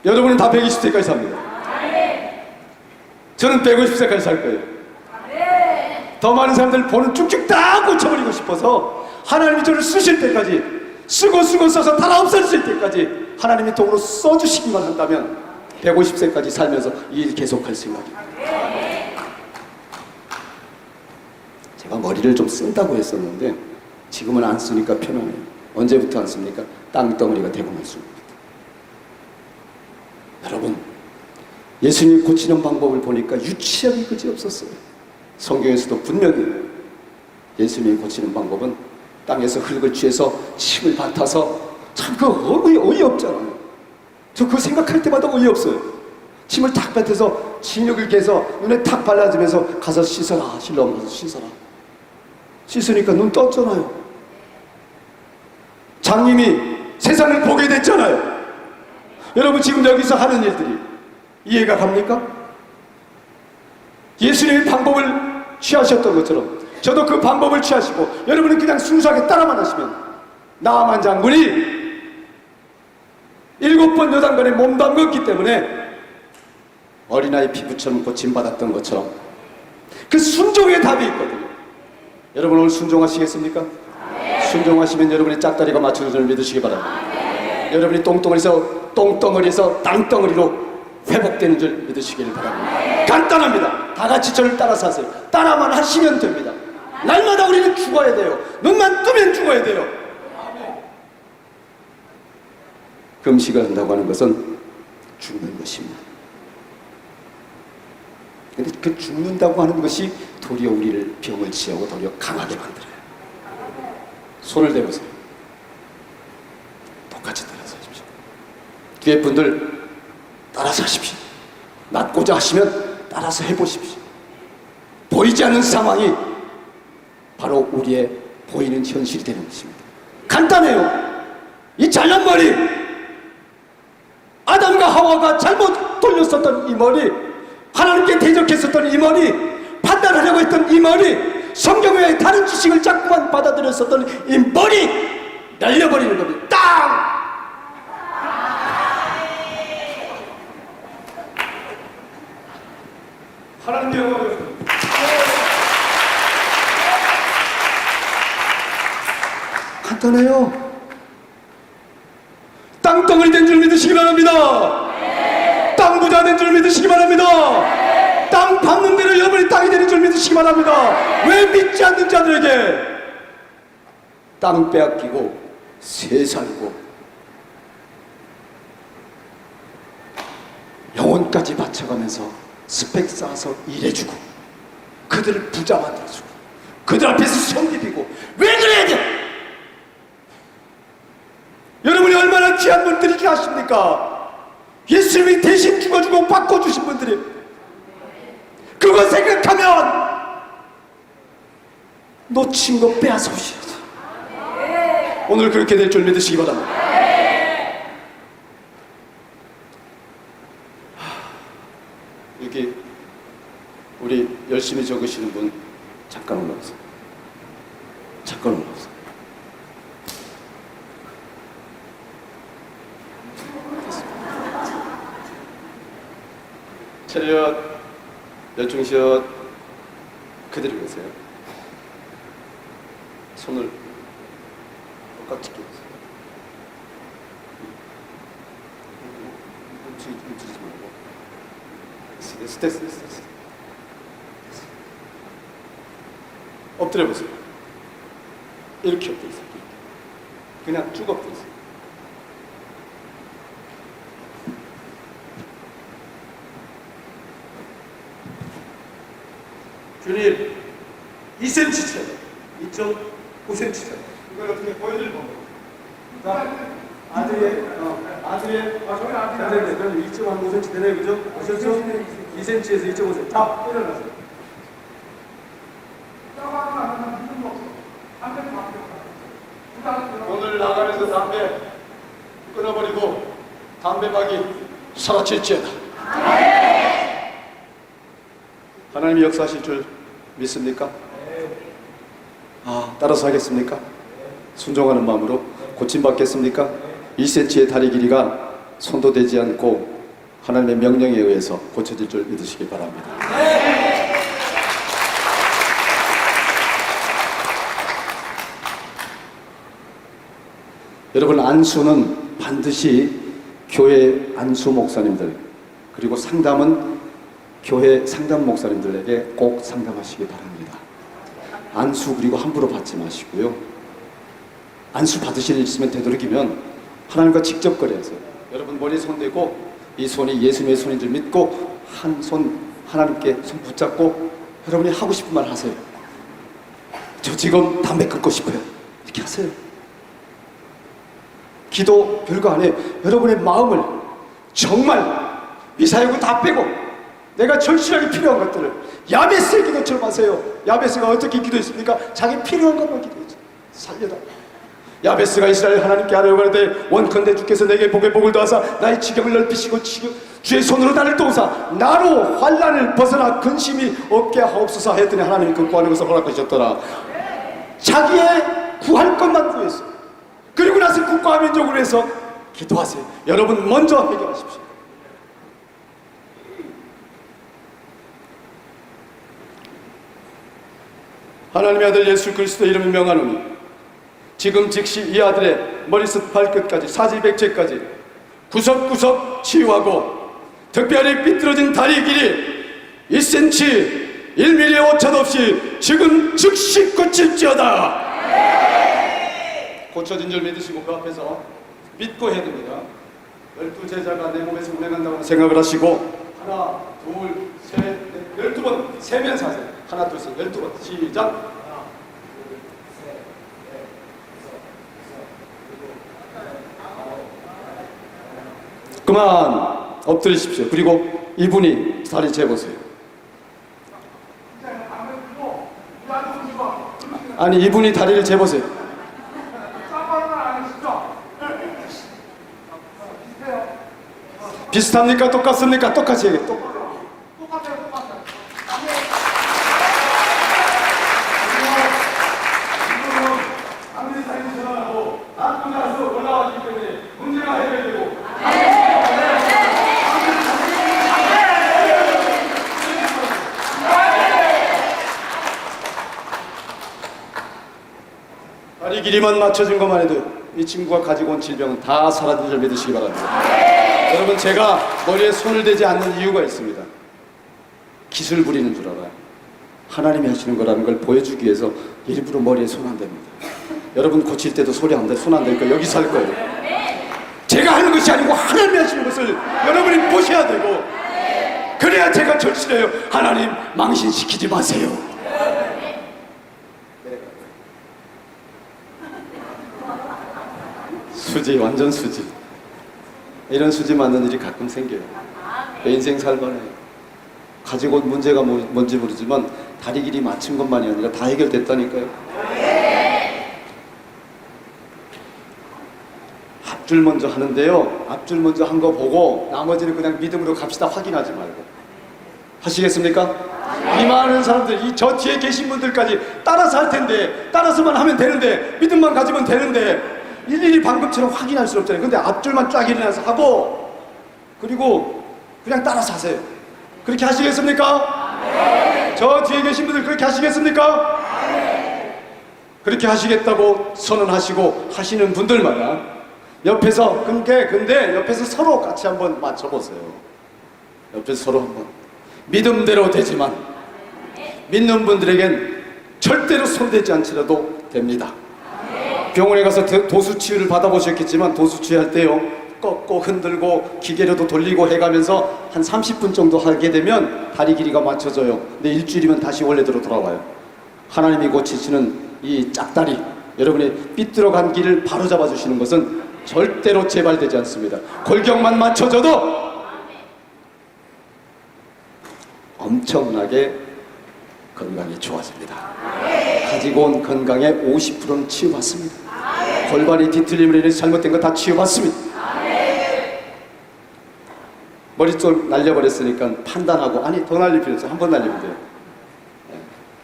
Speaker 3: 여러분은 다 120세까지 삽니다. 저는 150세까지 살 거예요. 더 많은 사람들 보는 쭉쭉 다 고쳐버리고 싶어서, 하나님이 저를 쓰실 때까지, 쓰고 써서 다 없어질 때까지 하나님이 도구로 써주시기만 한다면 150세까지 살면서 이 일 계속할 생각입니다. 제가 머리를 좀 쓴다고 했었는데 지금은 안 쓰니까 편하네요. 언제부터 안 씁니까? 땅덩어리가 되고 있습니다. 여러분, 예수님 고치는 방법을 보니까 유치하기 그지없었어요. 성경에서도 분명히 예수님이 고치는 방법은 땅에서 흙을 취해서 침을 뱉어서, 참 그거 어이없잖아요. 저 그거 생각할 때마다 어이없어요. 침을 탁 뱉어서 진흙을 깨서 눈에 탁 발라주면서 가서 씻어라, 실로암 가서 씻어라. 씻으니까 눈 떴잖아요. 장님이 세상을 보게 됐잖아요. 여러분, 지금 여기서 하는 일들이 이해가 갑니까? 예수님의 방법을 취하셨던 것처럼 저도 그 방법을 취하시고, 여러분은 그냥 순수하게 따라만 하시면, 나아만 장군이 7번 요단강에 몸 담궜기 때문에 어린아이 피부처럼 고침받았던 것처럼 그 순종의 답이 있거든요. 여러분, 오늘 순종하시겠습니까? 순종하시면 여러분의 짝다리가 맞춰질 줄 믿으시기 바랍니다. 여러분이 똥덩어리에서 땅덩어리로 회복되는 줄 믿으시길 바랍니다. 간단합니다. 다 같이 저를 따라서 하세요. 따라만 하시면 됩니다. 날마다 우리는 죽어야 돼요. 눈만 뜨면 죽어야 돼요. 금식을 한다고 하는 것은 죽는 것입니다. 근데 그 죽는다고 하는 것이 도리어 우리를 병을 치하고 도리어 강하게 만들어요. 손을 대보세요. 똑같이 따라서 하십시오. 뒤에 분들 따라서 하십시오. 낫고자 하시면 따라서 해보십시오. 보이지 않는 상황이 바로 우리의 보이는 현실이 되는 것입니다. 간단해요. 이 잘난 머리, 아담과 하와가 잘못 돌렸었던 이 머리, 하나님께 대적했었던 이 머리, 판단하려고 했던 이 머리, 성경 외에 다른 지식을 자꾸만 받아들였었던 이 머리 날려버리는 겁니다. 땅! 하나님의 영광을 간단해요. 땅덩어리 된 줄 믿으시기 바랍니다. 땅 부자 된 줄 믿으시기 바랍니다. 땅 밟는 대로 여러분이 땅이 되는 줄 믿으시기 바랍니다. 왜 믿지 않는 자들에게 땅 빼앗기고 새 살고 영혼까지 바쳐가면서 스펙 쌓아서 일해주고 그들을 부자 만들어주고 그들 앞에서 손 비비고 왜 그래야 돼? 여러분이 얼마나 귀한 분들이긴 하십니까? 예수님이 대신 죽어주고 바꿔주신 분들이 그거 생각하면 놓친 거 빼앗아 오셔야죠. 오늘 그렇게 될 줄 믿으시기 바랍니다. 여기 우리 열심히 적으시는 분 잠깐 올라오세요. 잠깐 올라오세요. 차렷, 열중시엇 그대로 계세요. 손을 똑같이 끼우세요. 움직이지 말고. 스트레스. 엎드려 보세요. 이렇게 엎드려 있어요. 그냥 쭉 엎드려 있어요. 주님, 2cm 차이, 2.5cm 차이. 이걸 어떻게 보여드릴 겁니다. 자, 아들의, 저희 아들의, 그럼 2.5cm 되네요, 그죠? 보셨죠? 2cm에서 2.5cm. 자, 일어나세요. 오늘 나가면서 담배 끊어버리고 담배박이 사라질지어다. 하나님이 역사하실 줄 믿습니까? 따라서 하겠습니까? 순종하는 마음으로 고침받겠습니까? 2cm의 다리 길이가 손도 대지 않고 하나님의 명령에 의해서 고쳐질 줄 믿으시기 바랍니다. 여러분, 안수는 반드시 교회 안수 목사님들 그리고 상담은 교회 상담 목사님들에게 꼭 상담하시기 바랍니다. 안수 그리고 함부로 받지 마시고요. 안수 받으실 일 있으면 되도록이면 하나님과 직접 거래하세요. 여러분 머리에 손 대고 이 손이 예수님의 손인 줄 믿고 한 손 하나님께 손 붙잡고 여러분이 하고 싶은 말 하세요. 저 지금 담배 끊고 싶어요. 이렇게 하세요. 기도 별거 안 해. 여러분의 마음을 정말 미사여구 다 빼고 내가 절실하게 필요한 것들을 야베스의 기도처럼 하세요. 야베스가 어떻게 기도했습니까? 자기 필요한 것만 기도했죠. 살려달라. 야베스가 이스라엘 하나님께 아뢰오가로되 원컨대 주께서 내게 복의 복을 더하사 나의 지경을 넓히시고 주의 손으로 나를 도우사 나로 환난을 벗어나 근심이 없게 하옵소서 했더니 하나님이 그 구하는 것을 허락하셨더라. 자기의 구할 것만 구했어요. 그리고 나서 국가와 민족을 위해서 기도하세요. 여러분 먼저 해결하십시오. 하나님의 아들 예수 그리스도 이름을 명하노니 지금 즉시 이 아들의 머리끝 발끝까지 사지백체까지 구석구석 치유하고 특별히 삐뚤어진 다리 길이 1cm 1mm의 오차도 없이 지금 즉시 고칠지어다. 고쳐진 줄 믿으시고 그 앞에서 믿고 해야 됩니다. 12제자가 내 몸에서 운행한다고 생각을 하시고 하나 둘셋 12번 세면서 하세요. 하나 둘셋 12번 시작. 그만. 엎드리십시오. 그리고 이분이 다리 재보세요. 아니, 이분이 다리를 재보세요. 비슷합니까? 똑같습니까? 똑같이 얘기해. 다리 길이만 맞춰진 것만 해도 이 친구가 가지고 온 질병은 다 사라진 줄 믿으시기 바랍니다. 여러분, 제가 머리에 손을 대지 않는 이유가 있습니다. 기술 부리는 줄 알아요. 하나님이 하시는 거라는 걸 보여주기 위해서 일부러 머리에 손 안 댑니다. 여러분 고칠 때도 소리 안 대, 손 안 대니까 여기서 할 거예요. 제가 하는 것이 아니고 하나님이 하시는 것을 여러분이 보셔야 되고, 그래야 제가 절실해요. 하나님 망신시키지 마세요. 수지, 완전 수지. 이런 수지 맞는 일이 가끔 생겨요. 내 인생 살만해. 가지고 온 문제가 뭔지 모르지만 다리 길이 맞춘 것만이 아니라 다 해결됐다니까요. 앞줄 먼저 하는데요, 앞줄 먼저 한 거 보고 나머지는 그냥 믿음으로 갑시다. 확인하지 말고. 하시겠습니까? 이 많은 사람들, 저 뒤에 계신 분들까지 따라서 할 텐데, 따라서만 하면 되는데, 믿음만 가지면 되는데 일일이 방금처럼 확인할 수 없잖아요. 근데 앞줄만 쫙 일어나서 하고, 그리고 그냥 따라서 하세요. 그렇게 하시겠습니까? 저 뒤에 계신 분들 그렇게 하시겠습니까? 그렇게 하시겠다고 선언하시고 하시는 분들마다 옆에서, 근데 옆에서 서로 같이 한번 맞춰보세요. 옆에서 서로 한번. 믿음대로 되지만 믿는 분들에겐 절대로 손대지 않더라도 됩니다. 병원에 가서 도수 치유를 받아보셨겠지만, 도수 치유할 때요, 꺾고 흔들고 기계로도 돌리고 해가면서 한 30분 정도 하게 되면 다리 길이가 맞춰져요. 근데 일주일이면 다시 원래대로 돌아와요. 하나님이 고치시는 이 짝다리, 여러분의 삐뚤어간 길을 바로 잡아주시는 것은 절대로 재발되지 않습니다. 골격만 맞춰져도 엄청나게 건강이 좋아집니다. 가지고 온 건강의 50%는 치유받습니다. 골반이 뒤틀림으로 인해서 잘못된 거 다 치유받습니다. 머리 좀 날려버렸으니까 판단하고, 아니 더 날릴 필요 없어요. 한 번 날리면 돼요.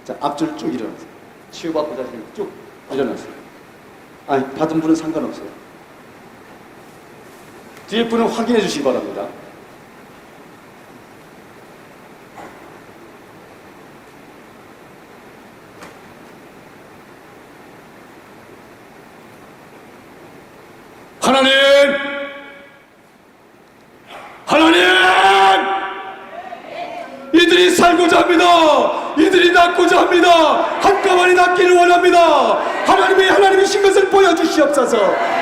Speaker 3: 자, 앞줄 쭉 일어나세요. 치유받고 다시 쭉 일어나세요. 아니, 받은 분은 상관없어요. 뒤에 분은 확인해 주시기 바랍니다. 하나님! 하나님! 이들이 살고자 합니다. 이들이 낫고자 합니다. 한꺼번에 낫기를 원합니다. 하나님이신 것을 보여주시옵소서.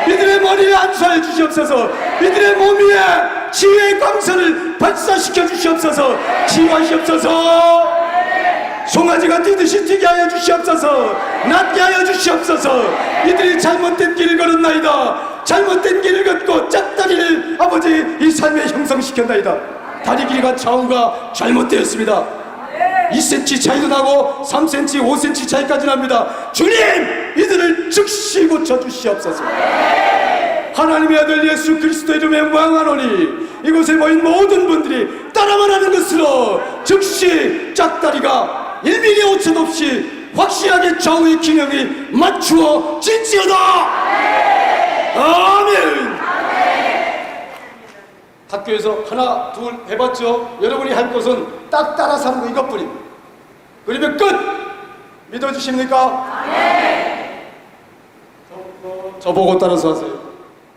Speaker 3: 이들의 머리에 안수하여 주시옵소서. 이들의 몸 위에 치유의 광선을 발사시켜 주시옵소서. 치유하시옵소서. 송아지가 뛰듯이 뛰게 하여 주시옵소서. 낫게 하여 주시옵소서. 이들이 잘못된 길을 걸었나이다. 잘못된 길을 걷고 짝다리를 아버지 이 삶에 형성시켰나이다. 다리 길이가 좌우가 잘못되었습니다. 2cm 차이도 나고 3cm, 5cm 차이까지 납니다. 주님, 이들을 즉시 고쳐주시옵소서. 하나님의 아들 예수 그리스도 이름에 명하노니 이곳에 모인 모든 분들이 따라만 하는 것으로 즉시 짝다리가 1mm 오차 없이 확실하게 좌우의 균형이 맞추어진지어다. 아멘. 학교에서 하나 둘 해봤죠? 여러분이 할 것은 딱 따라서 하는 거 이것뿐입니다. 그러면 끝! 믿어주십니까? 저보고 따라서 하세요.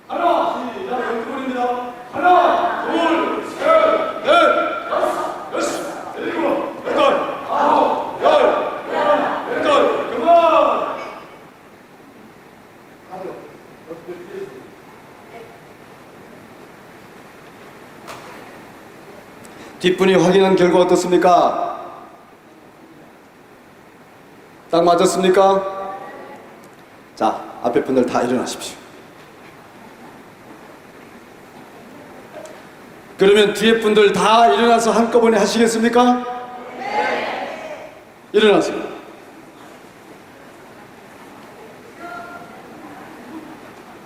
Speaker 3: 하나, 시작, 12분입니다. 하나, 둘, 셋, 넷, 다섯, 여섯, 일곱, 여덟, 아홉, 열, 여덟, 그만! 뒷분이 확인한 결과 어떻습니까? 딱 맞았습니까? 자, 앞에 분들 다 일어나십시오. 그러면 뒤에 분들 다 일어나서 한꺼번에 하시겠습니까? 네. 일어나세요.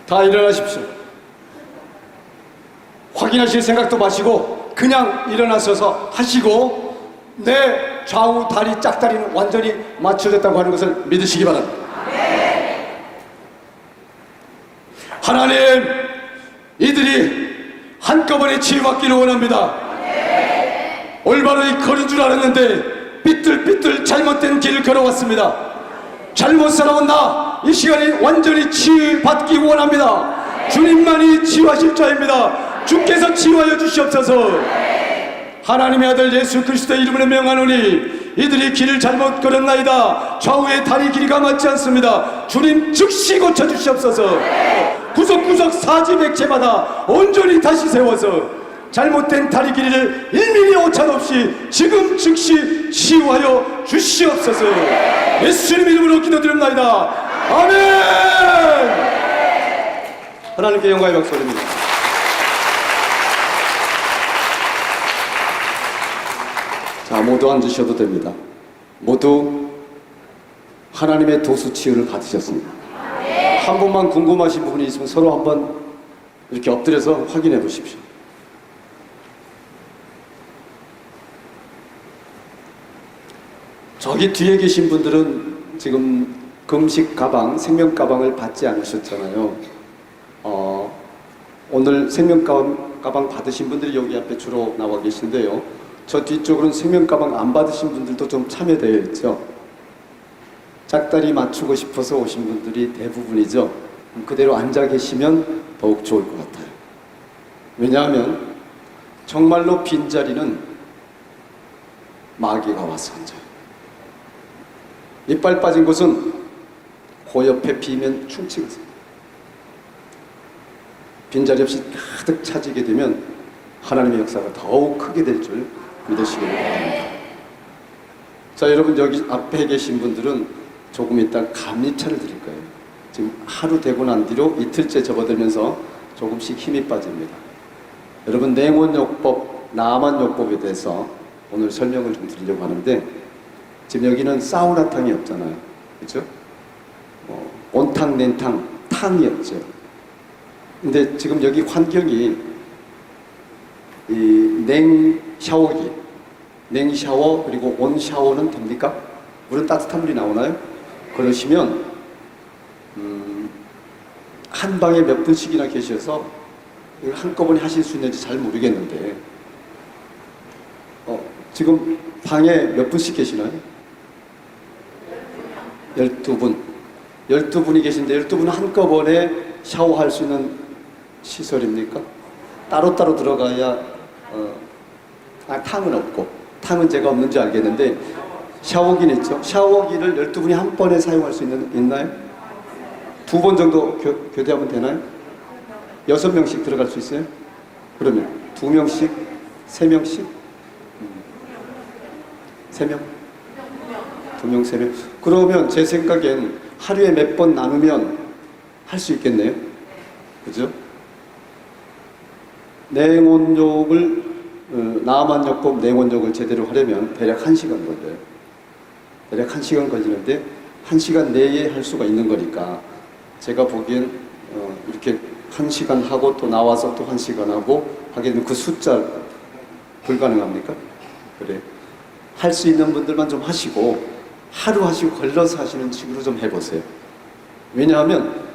Speaker 3: 다 일어나십시오. 확인하실 생각도 마시고 그냥 일어나셔서 하시고 내 좌우 다리 짝다리는 완전히 맞춰졌다고 하는 것을 믿으시기 바랍니다. 하나님, 이들이 한꺼번에 치유받기를 원합니다. 올바로 이 걸은 줄 알았는데 삐뚤삐뚤 잘못된 길을 걸어왔습니다. 잘못 살아온 나, 이 시간에 완전히 치유받기 원합니다. 주님만이 치유하실 자입니다. 주께서 치유하여 주시옵소서. 하나님의 아들 예수 그리스도의 이름으로 명하노니 이들이 길을 잘못 걸었나이다. 좌우의 다리 길이가 맞지 않습니다. 주님 즉시 고쳐주시옵소서. 구석구석 사지백체마다 온전히 다시 세워서 잘못된 다리 길이를 1mm 오차 없이 지금 즉시 치유하여 주시옵소서. 예수님 이름으로 기도드립니다. 아멘. 하나님께 영광의 박수 올립니다. 자, 모두 앉으셔도 됩니다. 모두 하나님의 도수 치유를 받으셨습니다. 한 분만 궁금하신 부분이 있으면 서로 한번 이렇게 엎드려서 확인해 보십시오. 저기 뒤에 계신 분들은 지금 금식 가방, 생명 가방을 받지 않으셨잖아요. 오늘 생명 가방 받으신 분들이 여기 앞에 주로 나와 계신데요. 저 뒤쪽으로는 생명 가방 안 받으신 분들도 좀 참여되어 있죠. 짝다리 맞추고 싶어서 오신 분들이 대부분이죠. 그대로 앉아 계시면 더욱 좋을 것 같아요. 왜냐하면 정말로 빈자리는 마귀가 와서 앉아요. 이빨 빠진 곳은 그 옆에 비면 충치거든요. 빈자리 없이 가득 차지게 되면 하나님의 역사가 더욱 크게 될 줄 믿으시기 바랍니다. 자, 여러분 여기 앞에 계신 분들은 조금 이따 감리차를 드릴 거예요. 지금 하루 되고 난 뒤로 이틀째 접어들면서 조금씩 힘이 빠집니다. 여러분 냉온요법, 나만요법에 대해서 오늘 설명을 좀 드리려고 하는데 지금 여기는 사우나탕이 없잖아요. 그렇죠? 온탕, 냉탕, 탕이 없죠. 근데 지금 여기 환경이 이 냉샤워기, 냉샤워 그리고 온샤워는 됩니까? 물은 따뜻한 물이 나오나요? 그러시면 한 방에 몇 분씩이나 계셔서 이걸 한꺼번에 하실 수 있는지 잘 모르겠는데 지금 방에 몇 분씩 계시나요? 12분. 12분이 계신데 12분은 한꺼번에 샤워할 수 있는 시설입니까? 따로따로 들어가야 탕은 없고 탕은 제가 없는지 알겠는데 샤워기는 있죠. 샤워기를 12분이 한 번에 사용할 수 있나요? 2번 정도 교대하면 되나요? 6명씩 들어갈 수 있어요? 그러면 2명씩? 3명씩? 3명? 2명, 3명? 그러면 제 생각엔 하루에 몇 번 나누면 할 수 있겠네요? 그죠? 냉온욕을 나만요법 냉온욕을 제대로 하려면 대략 1시간 걸려요. 대략 1시간 걸리는데 1시간 내에 할 수가 있는 거니까 제가 보기엔 이렇게 1시간 하고 또 나와서 또 1시간 하고 하게 되면 그 숫자 불가능합니까? 그래. 할 수 있는 분들만 좀 하시고 하루 하시고 걸러서 하시는 식으로 좀 해보세요. 왜냐하면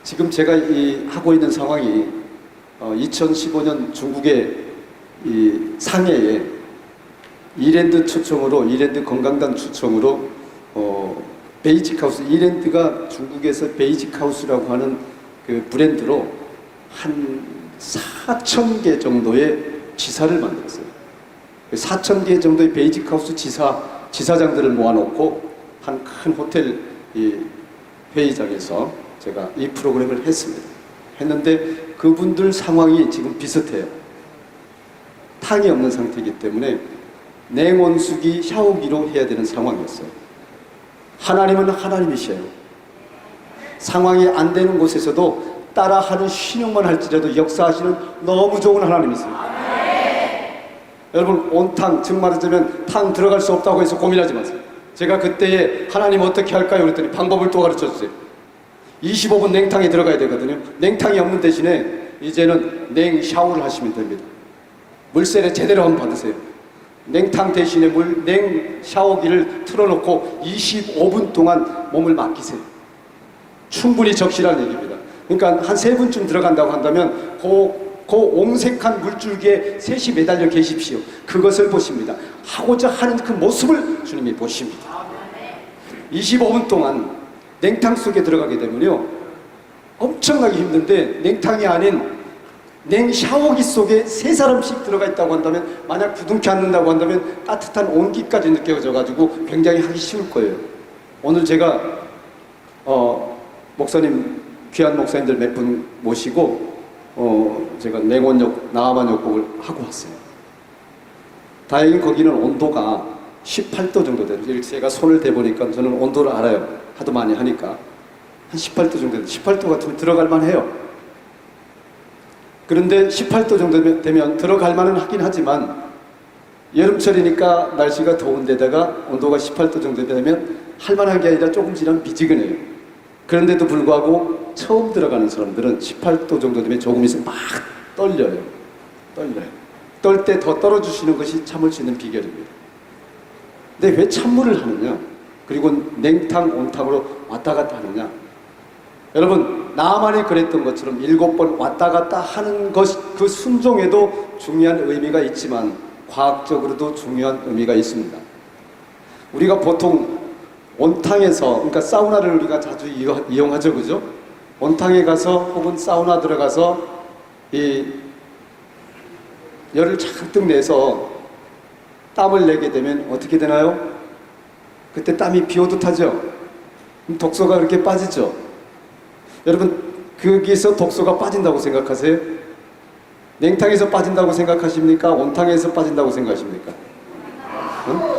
Speaker 3: 지금 제가 하고 있는 상황이 2015년 중국의 이 상해에 이랜드 초청으로 이랜드 건강단 초청으로 베이직하우스 이랜드가 중국에서 베이직하우스라고 하는 그 브랜드로 한 4,000개 정도의 지사를 만들었어요. 4,000개 정도의 베이직하우스 지사장들을 모아놓고 한 큰 호텔 회의장에서 제가 이 프로그램을 했습니다. 했는데 그분들 상황이 지금 비슷해요. 탕이 없는 상태이기 때문에 냉온수기 샤워기로 해야 되는 상황이었어요. 하나님은 하나님이셔요. 상황이 안 되는 곳에서도 따라하는 신용만 할지라도 역사하시는 너무 좋은 하나님이세요. 여러분 온탕, 즉 말하자면 탕 들어갈 수 없다고 해서 고민하지 마세요. 제가 그때에 하나님 어떻게 할까요? 그랬더니 방법을 또 가르쳐 주세요. 25분 냉탕에 들어가야 되거든요. 냉탕이 없는 대신에 이제는 냉 샤워를 하시면 됩니다. 물세례 제대로 한번 받으세요. 냉탕 대신에 냉 샤워기를 틀어놓고 25분 동안 몸을 맡기세요. 충분히 적시라는 얘기입니다. 그러니까 한 3분쯤 들어간다고 한다면 그 옹색한 물줄기에 셋이 매달려 계십시오. 그것을 보십니다. 하고자 하는 그 모습을 주님이 보십니다. 25분 동안 냉탕 속에 들어가게 되면요, 엄청나게 힘든데 냉탕이 아닌 냉 샤워기 속에 3사람씩 들어가 있다고 한다면, 만약 부둥켜 앉는다고 한다면 따뜻한 온기까지 느껴져 가지고 굉장히 하기 쉬울 거예요. 오늘 제가 목사님, 귀한 목사님들 몇 분 모시고 제가 냉온욕, 나아만욕복을 하고 왔어요. 다행히 거기는 온도가 18도 정도 돼요. 이렇게 제가 손을 대보니까 저는 온도를 알아요. 하도 많이 하니까. 한 18도 정도 돼요. 18도 같으면 들어갈 만해요. 그런데 18도 정도 되면 들어갈 만은 하긴 하지만, 여름철이니까 날씨가 더운데다가 온도가 18도 정도 되면 할만한 게 아니라 조금 지나면 미지근해요. 그런데도 불구하고 처음 들어가는 사람들은 18도 정도 되면 조금 있으면 막 떨려요. 떨 때 더 떨어주시는 것이 참을 수 있는 비결입니다. 근데 왜 찬물을 하느냐? 그리고 냉탕, 온탕으로 왔다 갔다 하느냐? 여러분, 나만이 그랬던 것처럼 7번 왔다 갔다 하는 것, 그 순종에도 중요한 의미가 있지만 과학적으로도 중요한 의미가 있습니다. 우리가 보통 온탕에서, 그러니까 사우나를 우리가 자주 이용하죠, 그죠? 온탕에 가서 혹은 사우나 들어가서 이 열을 잔뜩 내서 땀을 내게 되면 어떻게 되나요? 그때 땀이 비 오듯 하죠? 그럼 독소가 그렇게 빠지죠? 여러분, 거기서 독소가 빠진다고 생각하세요? 냉탕에서 빠진다고 생각하십니까? 온탕에서 빠진다고 생각하십니까?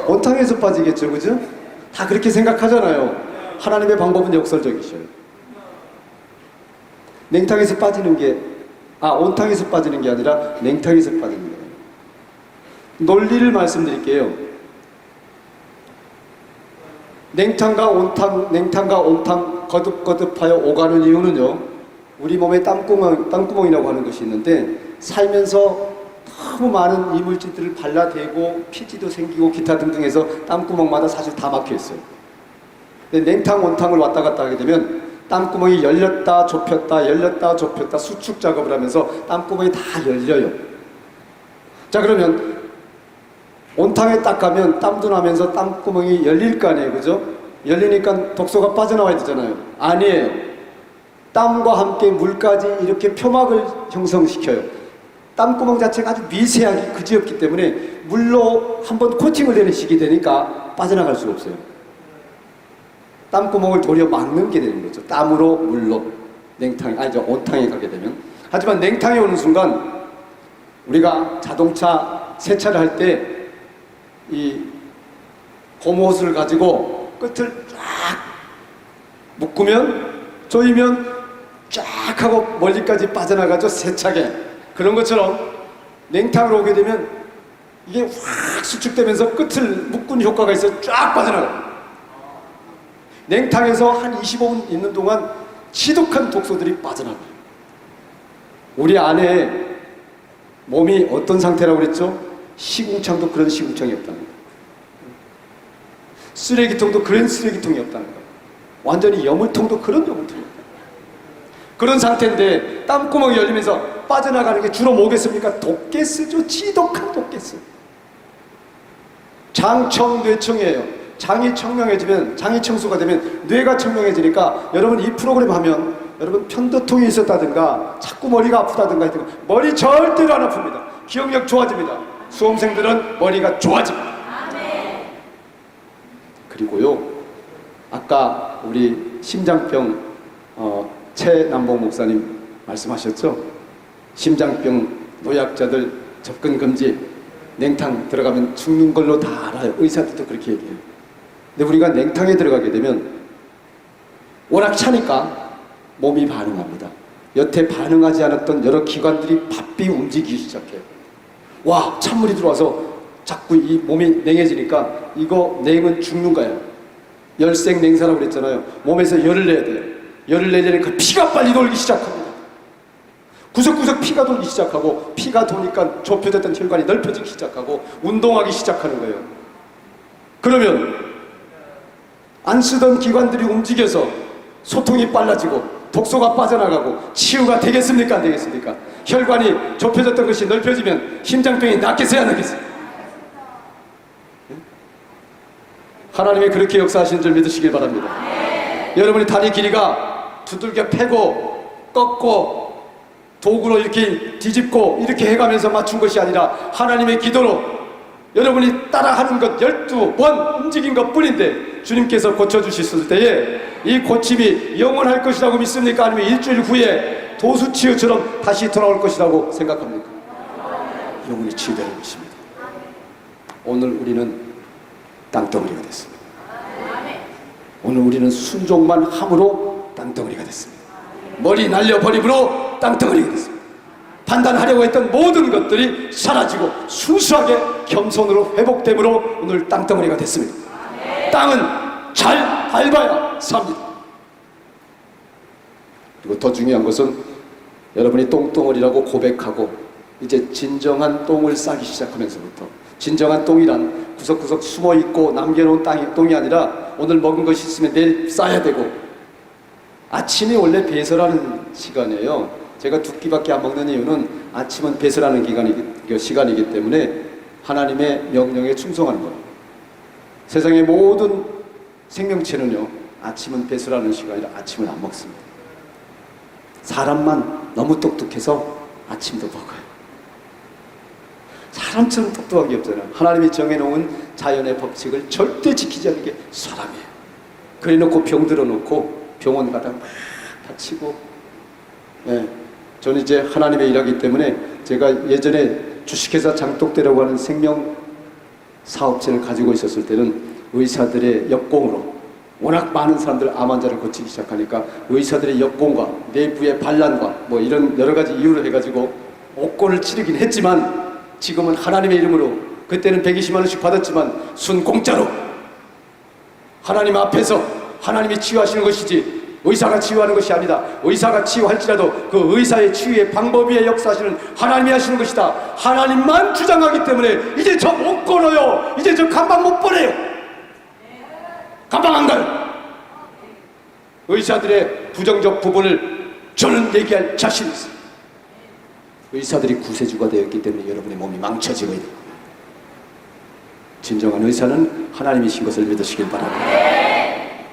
Speaker 3: 온탕에서 빠지겠죠, 그죠? 다 그렇게 생각하잖아요. 하나님의 방법은 역설적이셔요. 냉탕에서 빠지는 게, 온탕에서 빠지는 게 아니라 냉탕에서 빠지는 거예요. 논리를 말씀드릴게요. 냉탕과 온탕 거듭거듭하여 오가는 이유는요, 우리 몸에 땀구멍이라고 하는 것이 있는데, 살면서 너무 많은 이물질들을 발라대고 피지도 생기고 기타 등등 해서 땀구멍마다 사실 다 막혀 있어요. 근데 냉탕, 온탕을 왔다 갔다 하게 되면 땀구멍이 열렸다 좁혔다 수축 작업을 하면서 땀구멍이 다 열려요. 자, 그러면 온탕에 딱 가면 땀도 나면서 땀구멍이 열릴 거 아니에요, 그죠? 열리니까 독소가 빠져나와야 되잖아요. 아니에요. 땀과 함께 물까지 이렇게 표막을 형성시켜요. 땀구멍 자체가 아주 미세하게 그지없기 때문에 물로 한번 코팅을 되는 시기 되니까 빠져나갈 수가 없어요. 땀구멍을 도리어 막는 게 되는 거죠. 땀으로 물로 온탕에 가게 되면. 하지만 냉탕에 오는 순간, 우리가 자동차 세차를 할 때 이 고무호스를 가지고 끝을 쫙 묶으면, 조이면 쫙 하고 멀리까지 빠져나가죠, 세차게. 그런 것처럼 냉탕으로 오게 되면 이게 확 수축되면서 끝을 묶은 효과가 있어 쫙 빠져나가요. 냉탕에서 한 25분 있는 동안 지독한 독소들이 빠져나가요. 우리 안에 몸이 어떤 상태라고 그랬죠? 시궁창도 그런 시궁창이 없다는 거예요. 쓰레기통도 그런 쓰레기통이 없다는 거예요. 완전히 여물통도 그런 여물통이 없다는 거예요. 그런 상태인데 땀구멍이 열리면서 빠져나가는 게 주로 뭐겠습니까? 독가스죠. 지독한 독가스. 장청, 뇌청이에요. 장이 청명해지면, 장이 청소가 되면 뇌가 청명해지니까, 여러분 이 프로그램 하면 여러분 편도통이 있었다든가 자꾸 머리가 아프다든가 머리 절대로 안 아픕니다. 기억력 좋아집니다. 수험생들은 머리가 좋아집니다. 그리고요, 아까 우리 심장병 최남봉 목사님 말씀하셨죠? 심장병 노약자들 접근 금지, 냉탕 들어가면 죽는 걸로 다 알아요. 의사들도 그렇게 얘기해요. 근데 우리가 냉탕에 들어가게 되면 워낙 차니까 몸이 반응합니다. 여태 반응하지 않았던 여러 기관들이 바삐 움직이기 시작해요. 와, 찬물이 들어와서 자꾸 이 몸이 냉해지니까 이거 냉은 죽는 거야. 열생 냉사라고 그랬잖아요. 몸에서 열을 내야 돼요. 열을 내려니까 피가 빨리 돌기 시작합니다. 구석구석 피가 돌기 시작하고, 피가 도니까 좁혀졌던 혈관이 넓혀지기 시작하고 운동하기 시작하는 거예요. 그러면 안 쓰던 기관들이 움직여서 소통이 빨라지고 독소가 빠져나가고 치유가 되겠습니까? 안 되겠습니까? 혈관이 좁혀졌던 것이 넓혀지면 심장병이 낫겠어요? 안 낫겠어요? 하나님이 그렇게 역사하시는 줄 믿으시길 바랍니다. 여러분이 다리 길이가 두들겨 패고 꺾고 도구로 이렇게 뒤집고 이렇게 해가면서 맞춘 것이 아니라 하나님의 기도로 여러분이 따라하는 것 12번 움직인 것 뿐인데, 주님께서 고쳐주셨을 때에 이 고침이 영원할 것이라고 믿습니까? 아니면 일주일 후에 도수치유처럼 다시 돌아올 것이라고 생각합니까? 영원히 치유되는 것입니다. 오늘 우리는 땅덩어리가 됐습니다. 오늘 우리는 순종만 함으로 땅덩어리가 됐습니다. 머리 날려버림으로 땅덩어리가 됐습니다. 판단하려고 했던 모든 것들이 사라지고 순수하게 겸손으로 회복됨으로 오늘 땅덩어리가 됐습니다. 땅은 잘 밟아야 삽니다. 그리고 더 중요한 것은 여러분이 똥덩어리라고 고백하고 이제 진정한 똥을 싸기 시작하면서부터, 진정한 똥이란 구석구석 숨어있고 남겨놓은 똥이 아니라 오늘 먹은 것이 있으면 내일 싸야 되고, 아침이 원래 배설하는 시간이에요. 제가 2끼밖에 안 먹는 이유는 아침은 배설하는 시간이기 때문에 하나님의 명령에 충성하는 거예요. 세상의 모든 생명체는요, 아침은 배설하는 시간이라 아침을 안 먹습니다. 사람만 너무 똑똑해서 아침도 먹어요. 사람처럼 똑똑한 게 없잖아요. 하나님이 정해놓은 자연의 법칙을 절대 지키지 않는 게 사람이에요. 그래놓고 병 들어놓고 병원 가다 막 다치고. 저는 이제 하나님의 일하기 때문에 제가 예전에 주식회사 장독대라고 하는 생명 사업체를 가지고 있었을 때는 의사들의 역공으로 워낙 많은 사람들 암 환자를 고치기 시작하니까 의사들의 역공과 내부의 반란과 뭐 이런 여러 가지 이유로 해가지고 옥고를 치르긴 했지만, 지금은 하나님의 이름으로, 그때는 120만 원씩 받았지만 순 공짜로 하나님 앞에서 하나님이 치유하시는 것이지 의사가 치유하는 것이 아니다. 의사가 치유할지라도 그 의사의 치유의 방법 위에 역사하시는 하나님이 하시는 것이다. 하나님만 주장하기 때문에 이제 저 못 걸어요. 이제 저 감방 못 보내요. 감방 안 가요. 의사들의 부정적 부분을 저는 얘기할 자신이 있습니다. 의사들이 구세주가 되었기 때문에 여러분의 몸이 망쳐지고 있는 거예요. 진정한 의사는 하나님이신 것을 믿으시길 바랍니다.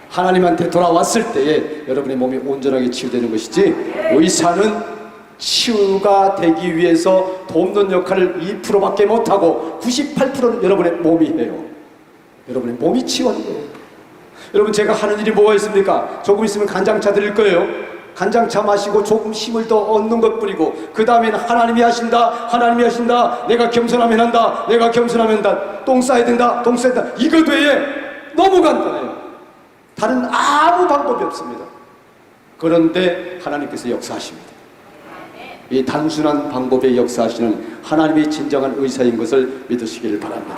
Speaker 3: 하나님한테 돌아왔을 때에 여러분의 몸이 온전하게 치유되는 것이지, 의사는 치유가 되기 위해서 돕는 역할을 2%밖에 못하고 98%는 여러분의 몸이 해요. 여러분의 몸이 치유하는 거예요. 여러분, 제가 하는 일이 뭐가 있습니까? 조금 있으면 간장차 드릴 거예요. 간장차 마시고 조금 힘을 더 얻는 것뿐이고, 그 다음에는 하나님이 하신다, 하나님이 하신다, 내가 겸손하면 한다, 내가 겸손하면 한다, 똥 싸야 된다, 똥 싸야 된다. 이것 외에 너무 간단해요. 다른 아무 방법이 없습니다. 그런데 하나님께서 역사하십니다. 이 단순한 방법에 역사하시는 하나님이 진정한 의사인 것을 믿으시기를 바랍니다.